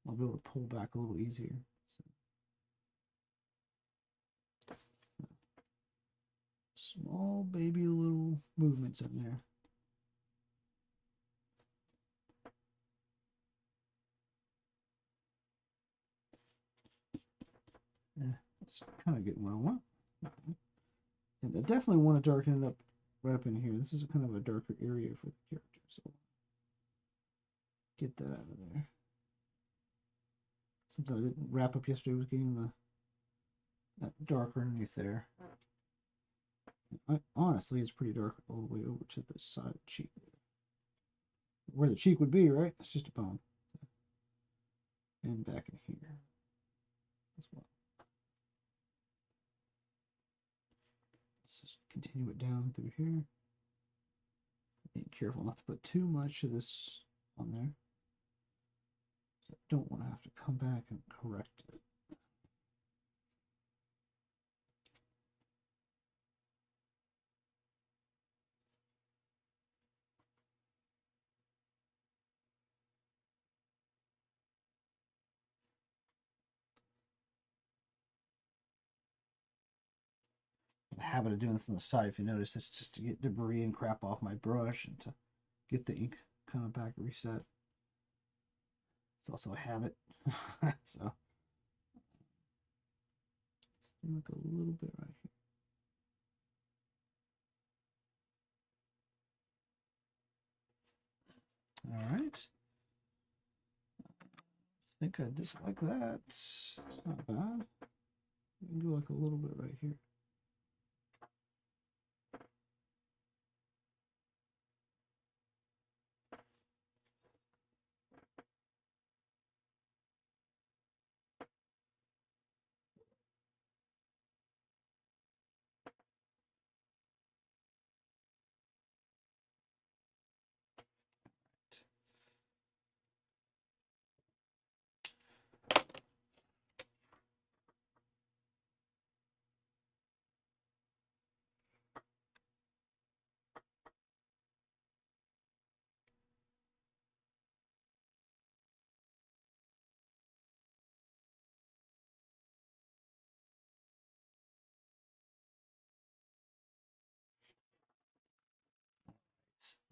[SPEAKER 1] I'll be able to pull back a little easier. So, small baby little movements in there. Yeah, it's kind of getting what I want. And I definitely want to darken it up right up in here. This is kind of a darker area for the character, so get that out of there. Something I didn't wrap up yesterday was getting that darker underneath there. Honestly, it's pretty dark all the way over to the side of the cheek. Where the cheek would be, right? It's just a bone. And back in here as well. Let's just continue it down through here. Being careful not to put too much of this on there. So I don't want to have to come back and correct it. The habit of doing this on the side, if you notice, it's just to get debris and crap off my brush and to get the ink kind of back reset. It's also a habit. So look a little bit right here. All right. I think I just like that. It's not bad. You can go like a little bit right here.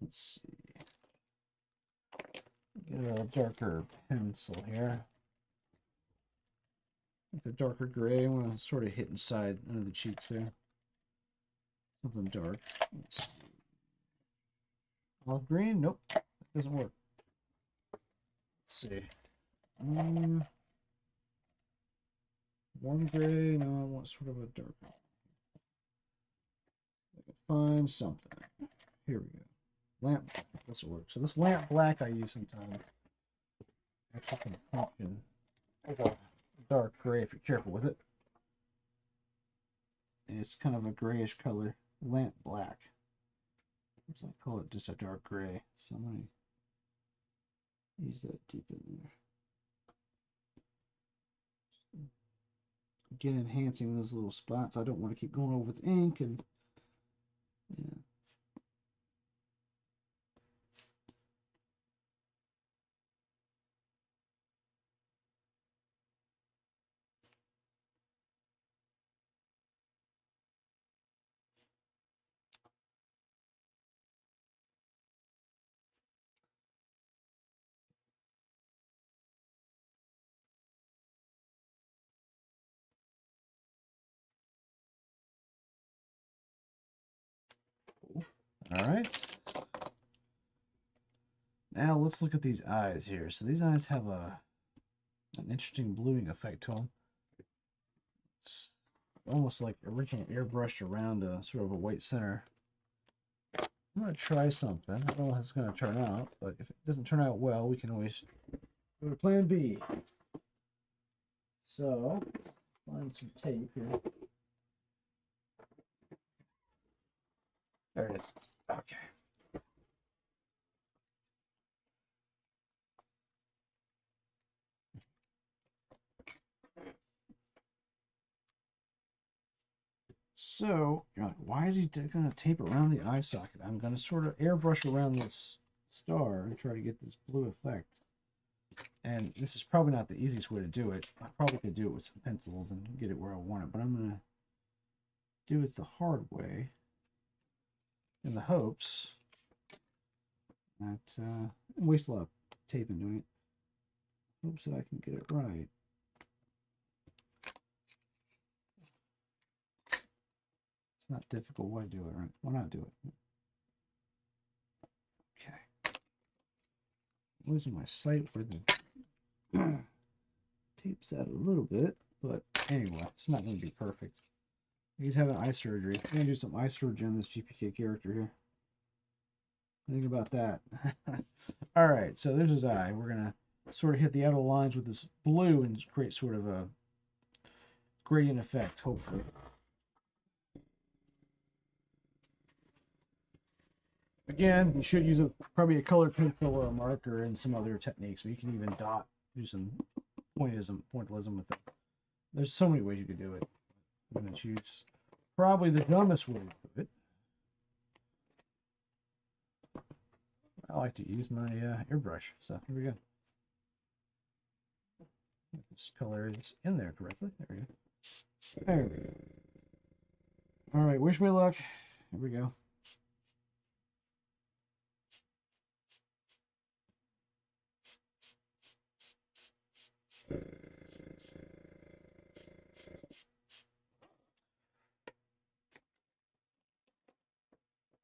[SPEAKER 1] Let's see. Get a darker pencil here. Like a darker gray. I want to sort of hit inside under the cheeks there. Something dark. Let's see. Olive green? Nope. That doesn't work. see. Warm gray. No, I want sort of a dark. Find something. Here we go. Lamp black. This will work. So this lamp black I use sometimes. Actually can function as a dark gray if you're careful with it. And it's kind of a grayish color. Lamp black. So I call it just a dark gray. So I'm going to use that deep in there. Again, enhancing those little spots. I don't want to keep going over with ink and yeah. All right. Now let's look at these eyes here. So these eyes have an interesting bluing effect to them. It's almost like original airbrushed around a sort of a white center. I'm going to try something. I don't know how it's going to turn out, but if it doesn't turn out well, we can always go to plan B. So, find some tape here. There it is. Okay. So, you're like, why is he going to tape around the eye socket? I'm going to sort of airbrush around this star and try to get this blue effect. And this is probably not the easiest way to do it. I probably could do it with some pencils and get it where I want it, but I'm going to do it the hard way in the hopes that waste a lot of tape in doing it. Hopes that I can get it right. It's not difficult. Why do it right? Why not do it? Okay. I'm losing my sight where the tape's out a little bit, but anyway, it's not going to be perfect. He's having eye surgery. I'm going to do some eye surgery on this GPK character here. Think about that. All right, so there's his eye. We're going to sort of hit the outer lines with this blue and create sort of a gradient effect, hopefully. Again, you should use probably a colored pencil or a marker and some other techniques, but you can even dot, do some pointillism with it. There's so many ways you could do it. I'm going to choose probably the dumbest way to do it. I like to use my airbrush, so here we go. Get this color is in there correctly. There we go. There we go. All right, wish me luck. Here we go.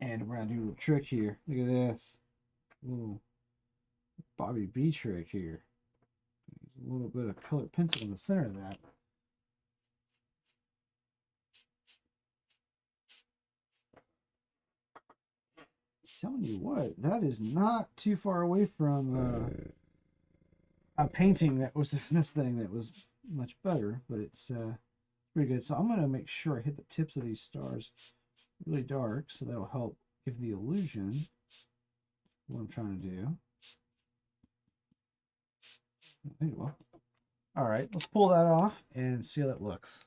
[SPEAKER 1] And we're gonna do a little trick here. Look at this. Ooh, Bobby B trick here. There's a little bit of colored pencil in the center of that. Telling you what, that is not too far away from a painting that was this thing that was much better, but it's pretty good. So I'm going to make sure I hit the tips of these stars really dark, so that'll help give the illusion what I'm trying to do. I think it will. All right, let's pull that off and see how that looks.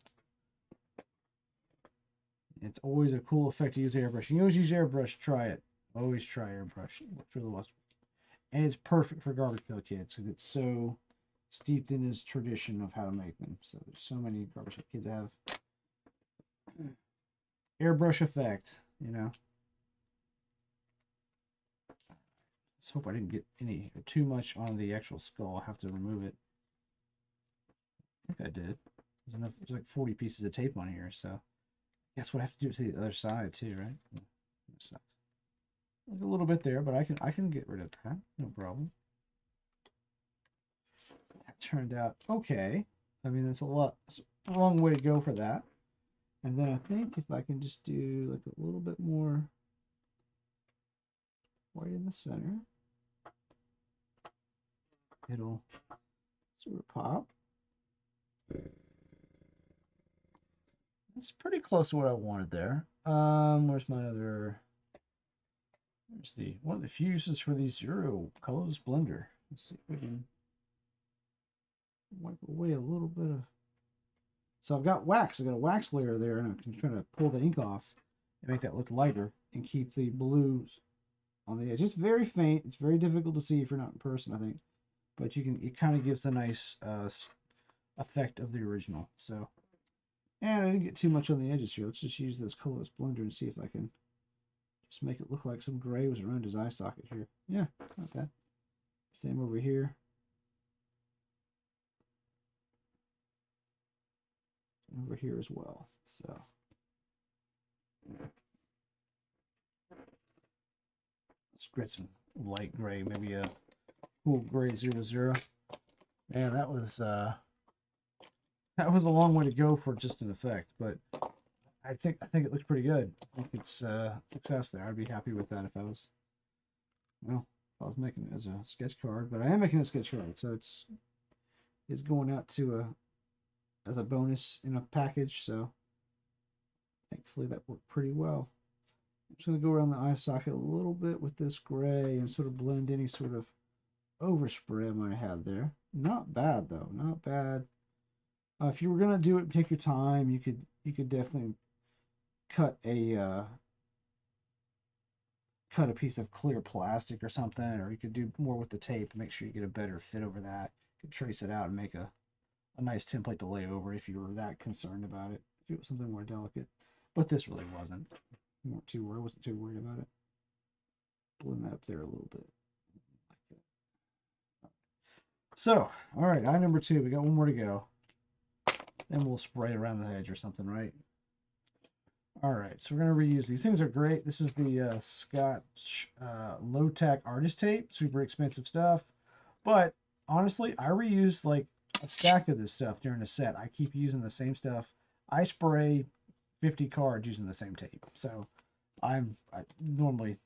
[SPEAKER 1] It's always a cool effect to use airbrush. You always use airbrush, try it. Always try airbrush. It's really awesome. And it's perfect for Garbage Pail Kids because it's so steeped in this tradition of how to make them. So there's so many Garbage Pail Kids have airbrush effect, you know. Let's hope I didn't get too much on the actual skull. I'll have to remove it. I think I did. There's enough. There's like 40 pieces of tape on here, so I guess what I have to do to the other side too, right? That sucks. Like a little bit there, but I can get rid of that. No problem. turned out okay. I mean, it's a long way to go for that. And then I think if I can just do like a little bit more white in the center, it'll sort of pop. It's pretty close to what I wanted there. Where's my other? There's the one of the few uses for the Zero Colors blender. Let's see if we can wipe away a little bit of. So I've got wax. I've got a wax layer there, and I'm trying to pull the ink off and make that look lighter and keep the blues on the edge. It's very faint. It's very difficult to see if you're not in person, I think, but you can. It kind of gives the nice effect of the original. So, and I didn't get too much on the edges here. Let's just use this colorless blender and see if I can just make it look like some gray was around his eye socket here. Yeah, not bad. Same over here. Over here as well. So let's get some light gray, maybe a cool gray 00. Man, that was a long way to go for just an effect, but I think it looks pretty good. I think it's success there. I'd be happy with that if I was, well, if I was making it as a sketch card, but I am making a sketch card, so it's going out to as a bonus in a package, so thankfully that worked pretty well. I'm just going to go around the eye socket a little bit with this gray and sort of blend any sort of overspray I might have there. Not bad though, not bad. If you were going to do it, take your time. You could definitely cut a piece of clear plastic or something, or you could do more with the tape to make sure you get a better fit over that. You could trace it out and make a nice template to lay over if you were that concerned about it. If it was something more delicate, but this really wasn't. I wasn't too worried about it. Blend that up there a little bit. Like that. So, all right, eye number 2. We got one more to go. Then we'll spray around the edge or something, right? All right, so we're going to reuse these. Things are great. This is the Scotch low-tack artist tape. Super expensive stuff. But honestly, I reuse like a stack of this stuff during a set. I keep using the same stuff. I spray 50 cards using the same tape. So I'm doing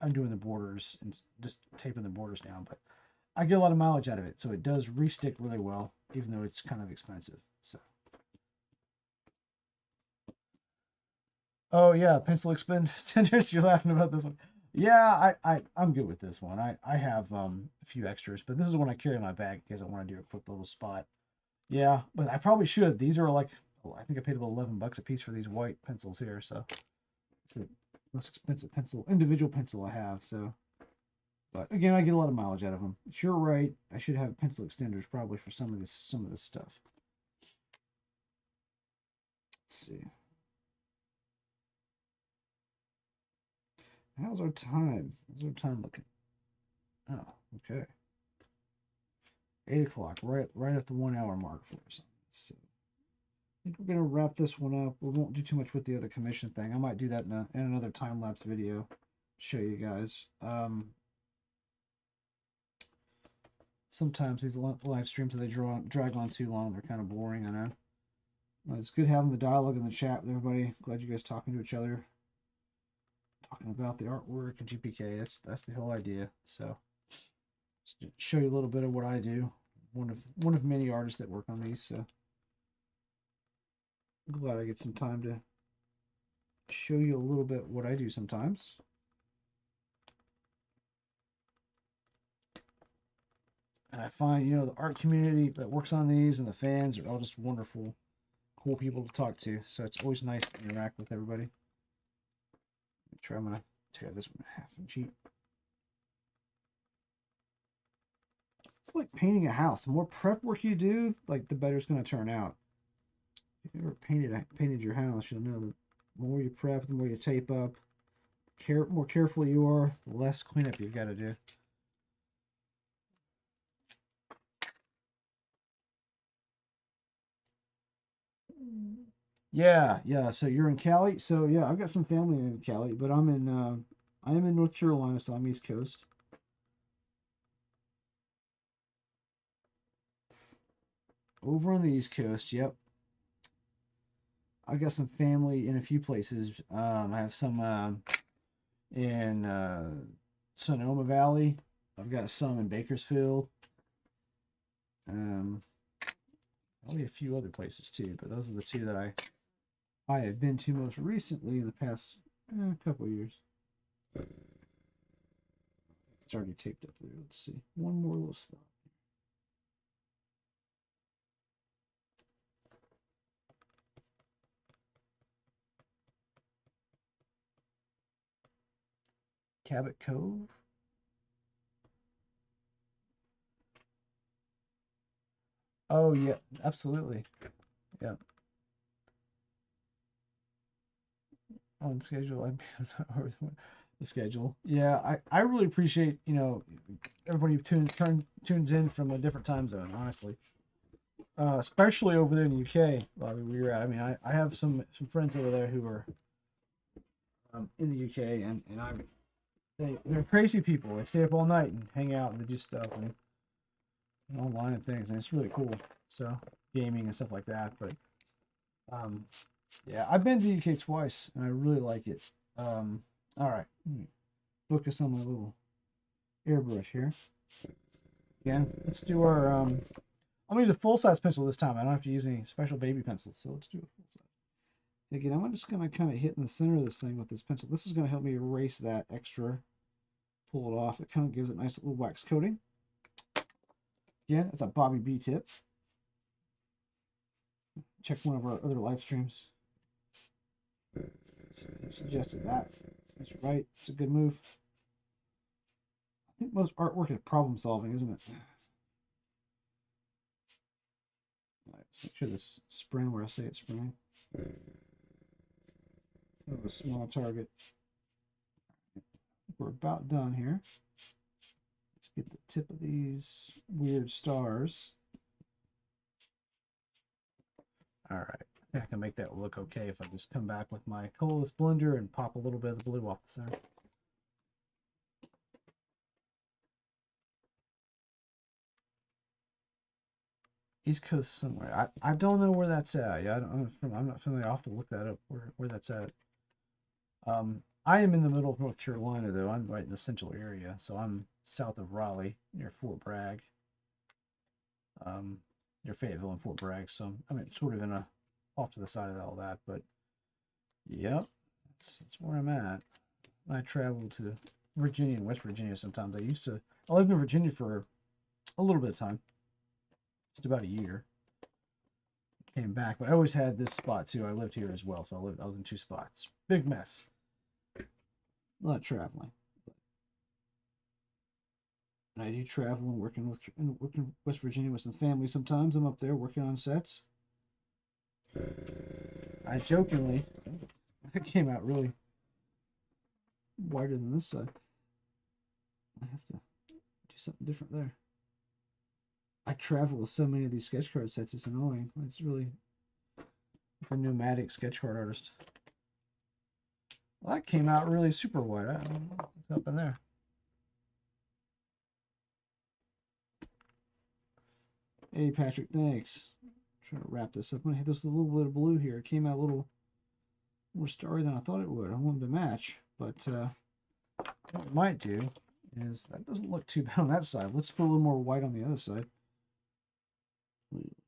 [SPEAKER 1] the borders and just taping the borders down, but I get a lot of mileage out of it. So it does re-stick really well, even though it's kind of expensive. So. Oh yeah, pencil extenders. You're laughing about this one. Yeah, I'm good with this one. I have a few extras, but this is one I carry in my bag because I want to do a quick little spot. Yeah, but I probably should. These are like, I think I paid about $11 a piece for these white pencils here, so it's the most expensive individual pencil I have. So, but again, I get a lot of mileage out of them. But you're right. I should have pencil extenders probably for some of this stuff. Let's see. How's our time? How's our time looking? Oh, okay. 8 o'clock, right at the 1 hour mark for us. So I think we're gonna wrap this one up. We won't do too much with the other commission thing. I might do that in another time lapse video, show you guys. Sometimes these live streams, if they drag on too long, they're kind of boring. I know. It's good having the dialogue in the chat with everybody. Glad you guys talking to each other, talking about the artwork and GPK. That's the whole idea. So, just to show you a little bit of what I do. One of many artists that work on these. So, I'm glad I get some time to show you a little bit what I do sometimes. And I find, the art community that works on these and the fans are all just wonderful, cool people to talk to. So it's always nice to interact with everybody. I'm going to tear this one half and cheap. It's like painting a house. The more prep work you do, like the better it's going to turn out. If you ever painted your house, you'll know the more you prep, the more you tape up, more careful you are, the less cleanup you've got to do. Yeah. So you're in Cali. So yeah, I've got some family in Cali, but I am in North Carolina, so I'm East Coast. over on the East Coast. Yep. I've got some family in a few places. I have some in Sonoma Valley. I've got some in Bakersfield. Probably a few other places too, but those are the two that I have been to most recently in the past couple of years. It's already taped up there. Let's see. One more little spot. Cabot Cove. Oh yeah, absolutely. Yeah. On schedule. I'm not the schedule. Yeah, I really appreciate, everybody tunes in from a different time zone, honestly. Especially over there in the UK, where you're at. I mean, I have some friends over there who are in the UK, and they're crazy people. They stay up all night and hang out and they do stuff and online and things, and it's really cool. So gaming and stuff like that. But yeah, I've been to the UK twice, and I really like it. All right, let me focus on my little airbrush here. Again, let's do our. I'm gonna use a full size pencil this time. I don't have to use any special baby pencils, so let's do a full size. Again, I'm just gonna kind of hit in the center of this thing with this pencil. This is gonna help me erase that extra. Pull it off. It kind of gives it a nice little wax coating. Again, it's a Bobby B tip. Check one of our other live streams. Suggested that. That's right. It's a good move. I think most artwork is problem solving, isn't it? All right, let's make sure this spring where I say it's spring. Kind of a small target. We're about done here. Let's get the tip of these weird stars. All right. I think I can make that look okay if I just come back with my colorless blender and pop a little bit of the blue off the center. East Coast somewhere. I don't know where that's at. Yeah, I'm not familiar. I'll have to look that up where that's at. I am in the middle of North Carolina though. I'm right in the central area, so I'm south of Raleigh near Fort Bragg. Near Fayetteville and Fort Bragg. So I mean, sort of in a off to the side of all that, but yep, that's where I'm at. I travel to Virginia and West Virginia sometimes. I lived in Virginia for a little bit of time, just about a year. Came back, but I always had this spot too. I lived here as well, so I was in two spots. Big mess. A lot of traveling. And I do travel and work in West Virginia with some family sometimes. I'm up there working on sets. I jokingly, it came out really wider than this side. I have to do something different there. I travel with so many of these sketch card sets, it's annoying. It's really like a nomadic sketch card artist. Well, that came out really super wide. I don't know what's up in there. Hey, Patrick, thanks. Trying to wrap this up. I'm gonna hit this with a little bit of blue here. It came out a little more starry than I thought it would. I wanted to match, but what we might do is that doesn't look too bad on that side. Let's put a little more white on the other side.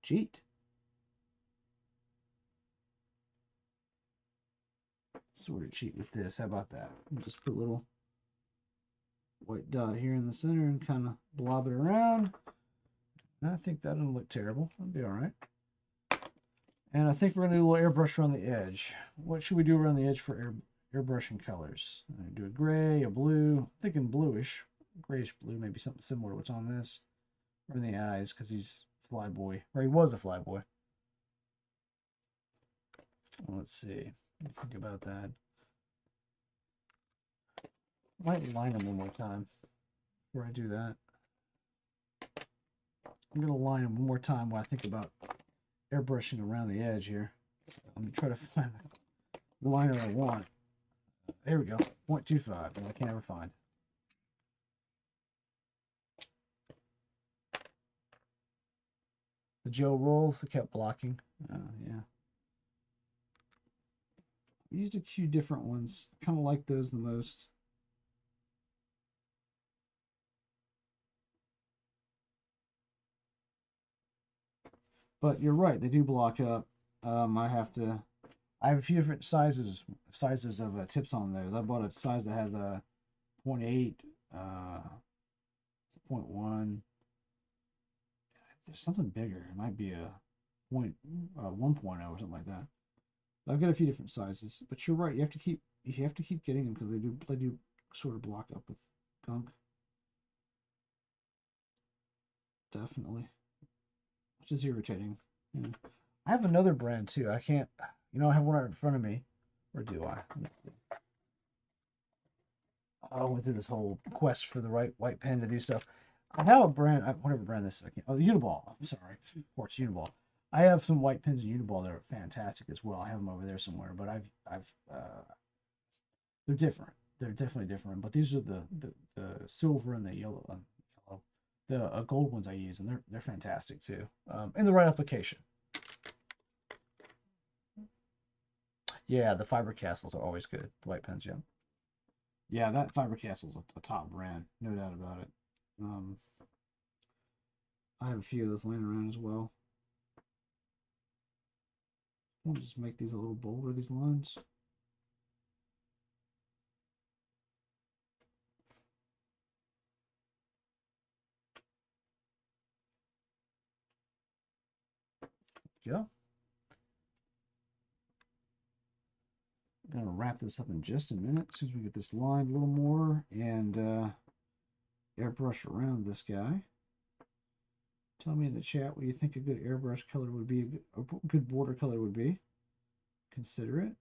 [SPEAKER 1] Cheat. Sort of cheat with this. How about that? Just put a little white dot here in the center and kind of blob it around. I think that doesn't look terrible. That'll be all right. And I think we're going to do a little airbrush around the edge. What should we do around the edge for airbrushing colors? Do a gray, a blue. I'm thinking bluish. Grayish blue, maybe something similar to what's on this. Or in the eyes, because he's Flyboy. Or he was a Flyboy. Let's see. Think about that. Might line him one more time before I do that. I'm going to line him one more time while I think about airbrushing around the edge here. So let me try to find the liner I want. There we go. 0.25, and I can't ever find. The gel rolls that kept blocking. Yeah. I used a few different ones. I kind of like those the most. But you're right, they do block up. I have a few different sizes of tips on those. I bought a size that has a 0.8, 0.1. There's something bigger. It might be a 1.0 or something like that. I've got a few different sizes, but you're right. You have to keep getting them because they do sort of block up with gunk. Definitely, which is irritating. Yeah. I have another brand too. I can't, I have one right in front of me, or do I? I went through this whole quest for the right white pen to do stuff. I have a brand, whatever brand this is. Uniball. I'm sorry, of course, Uniball. I have some white pens in Uniball that are fantastic as well. I have them over there somewhere, but they're different. They're definitely different. But these are the silver and the yellow, the gold ones I use, and they're fantastic too. In the right application. Yeah, the Fiber Castles are always good. The white pens, yeah. Yeah, that Fiber Castle's a top brand, no doubt about it. I have a few of those laying around as well. We'll just make these a little bolder, these lines. Yeah. I'm gonna wrap this up in just a minute as soon as we get this lined a little more and airbrush around this guy. Tell me in the chat what you think a good airbrush color would be, a good border color would be. Consider it.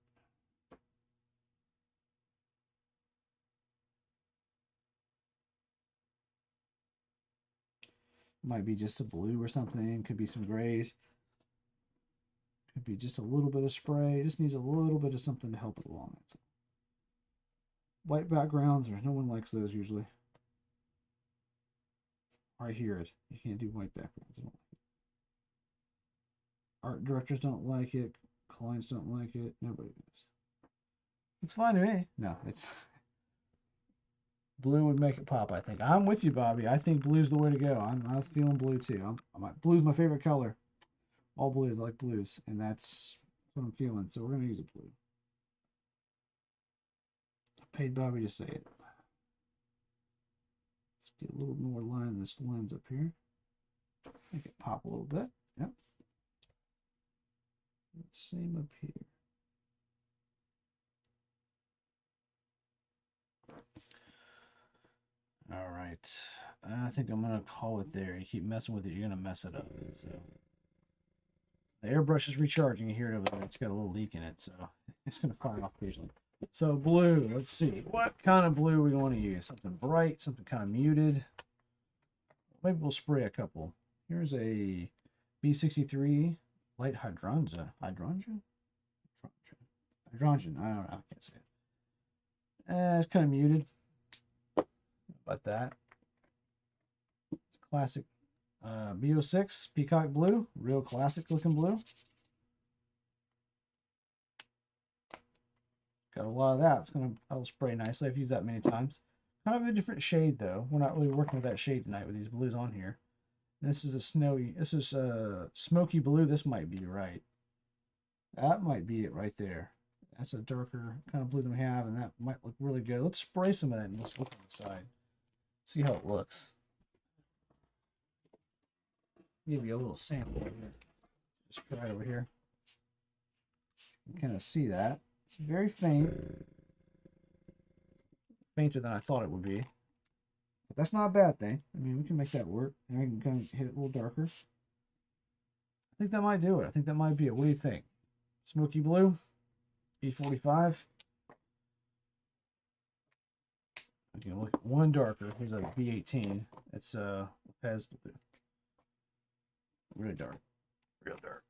[SPEAKER 1] Might be just a blue or something. Could be some grays. Could be just a little bit of spray. It just needs a little bit of something to help it along. White backgrounds, or no one likes those usually. I hear it. You can't do white backgrounds. Art directors don't like it. Clients don't like it. Nobody does. It's fine to me. No, it's blue would make it pop. I think I'm with you, Bobby. I think blue's the way to go. I was feeling blue too. Blue's my favorite color. All blues, I like blues, and that's what I'm feeling. So we're gonna use a blue. I paid Bobby to say it. Let's get a little more line in this lens up here. Make it pop a little bit. Yep. Same up here. All right. I think I'm gonna call it there. You keep messing with it, you're gonna mess it up. So the airbrush is recharging. You hear it over there. It's got a little leak in it, so it's gonna fire off occasionally. So blue. Let's see. What kind of blue we want to use? Something bright, something kind of muted. Maybe we'll spray a couple. Here's a B63 light hydrangea. Hydrangea? Hydrangea. I don't know. I can't say it. It's kind of muted. About that. It's classic B06 peacock blue. Real classic looking blue. Got a lot of that. That'll spray nicely. I've used that many times. Kind of a different shade though. We're not really working with that shade tonight with these blues on here. This is a smoky blue. This might be right. That might be it right there. That's a darker kind of blue than we have, and that might look really good. Let's spray some of that and let's look on the side. See how it looks. Give you a little sample here. Just try it over here. You can kind of see that. It's very faint. Fainter than I thought it would be. But that's not a bad thing. I mean, we can make that work. And we can kind of hit it a little darker. I think that might do it. I think that might be it. What do you think? Smoky blue? B45? Okay, look at one darker. Here's a B18. It's Pez blue. Really dark. Real dark.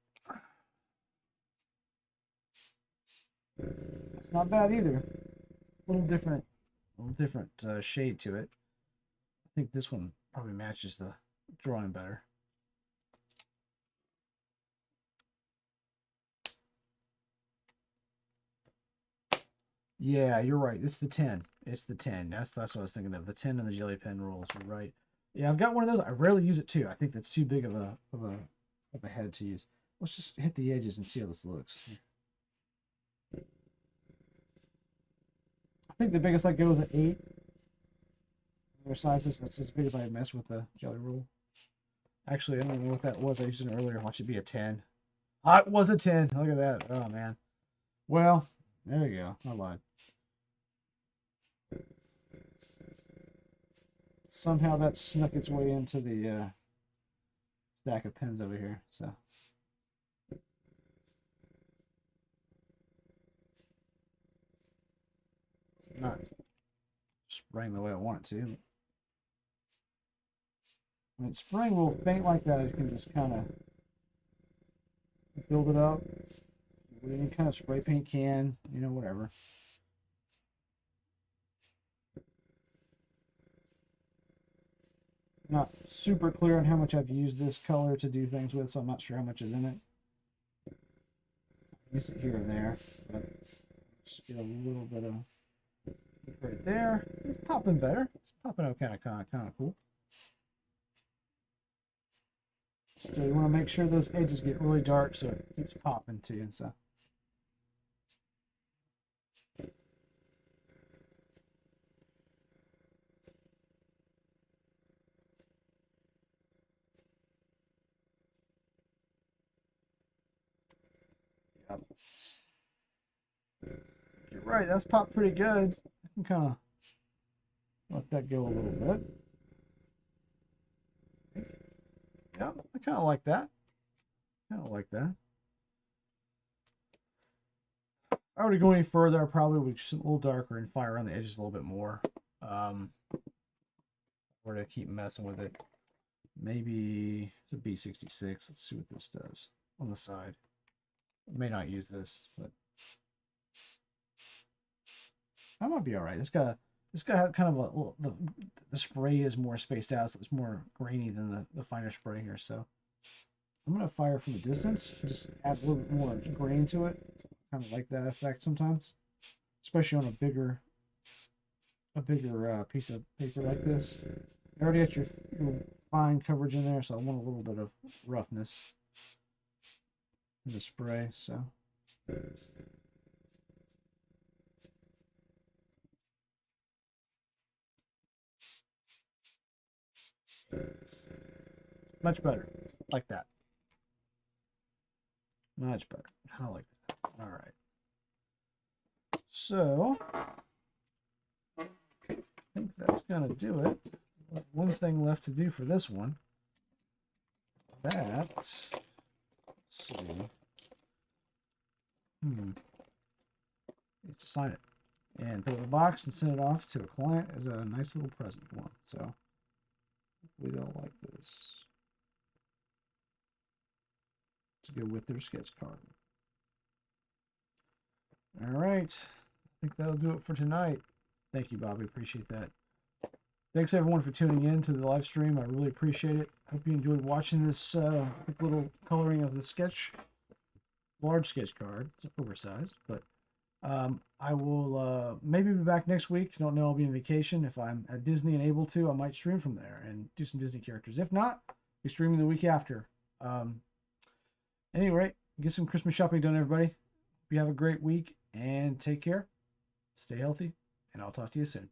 [SPEAKER 1] It's not bad either. A little different shade to it. I think this one probably matches the drawing better. Yeah, you're right. It's the 10. It's the 10. That's what I was thinking of. The 10 and the jelly pen rules. You're right. Yeah, I've got one of those. I rarely use it too. I think that's too big of a head to use. Let's just hit the edges and see how this looks. I think the biggest I go is an 8. Other sizes, that's as big as I mess with the jelly roll. Actually, I don't know what that was. I used it earlier. Watch it be a 10. Ah, it was a 10. Look at that. Oh, man. Well, there you go. I lied. Somehow that snuck its way into the stack of pens over here. So it's not spraying the way I want it to. When it's spraying a little faint like that, you can just kind of build it up with any kind of spray paint can, you know, whatever. Not super clear on how much I've used this color to do things with, so I'm not sure how much is in it. Use it here and there, but just get a little bit of right there. It's popping better. It's popping out kind of cool. So you want to make sure those edges get really dark so it keeps popping to you and stuff. Yep. You're right, that's popped pretty good. I can kind of let that go a little bit. Yeah, I kind of like that. Kind of like that. If I were to go any further, I probably would just a little darker and fire around the edges a little bit more. Or to keep messing with it. Maybe it's a B66. Let's see what this does on the side. I may not use this, but that might be all right. It's got kind of the spray is more spaced out, so it's more grainy than the finer spray here. So I'm gonna fire from a distance, just add a little bit more grain to it. Kind of like that effect sometimes, especially on a bigger piece of paper like this. You already got your fine coverage in there, so I want a little bit of roughness in the spray. So. Much better. Like that. Much better. I like that. All right. So, I think that's going to do it. One thing left to do for this one. Let's see. It's to sign it and put it in a box and send it off to a client as a nice little present for them. So, we don't like this to go with their sketch card. All right. I think that'll do it for tonight. Thank you, Bobby. Appreciate that. Thanks everyone for tuning in to the live stream. I really appreciate it. Hope you enjoyed watching this little coloring of the sketch. Large sketch card. It's oversized, but I will maybe be back next week. Don't know. I'll be on vacation. If I'm at Disney and able to, I might stream from there and do some Disney characters. If not, I'll be streaming the week after. Anyway, get some Christmas shopping done, everybody. Hope you have a great week and take care. Stay healthy, and I'll talk to you soon.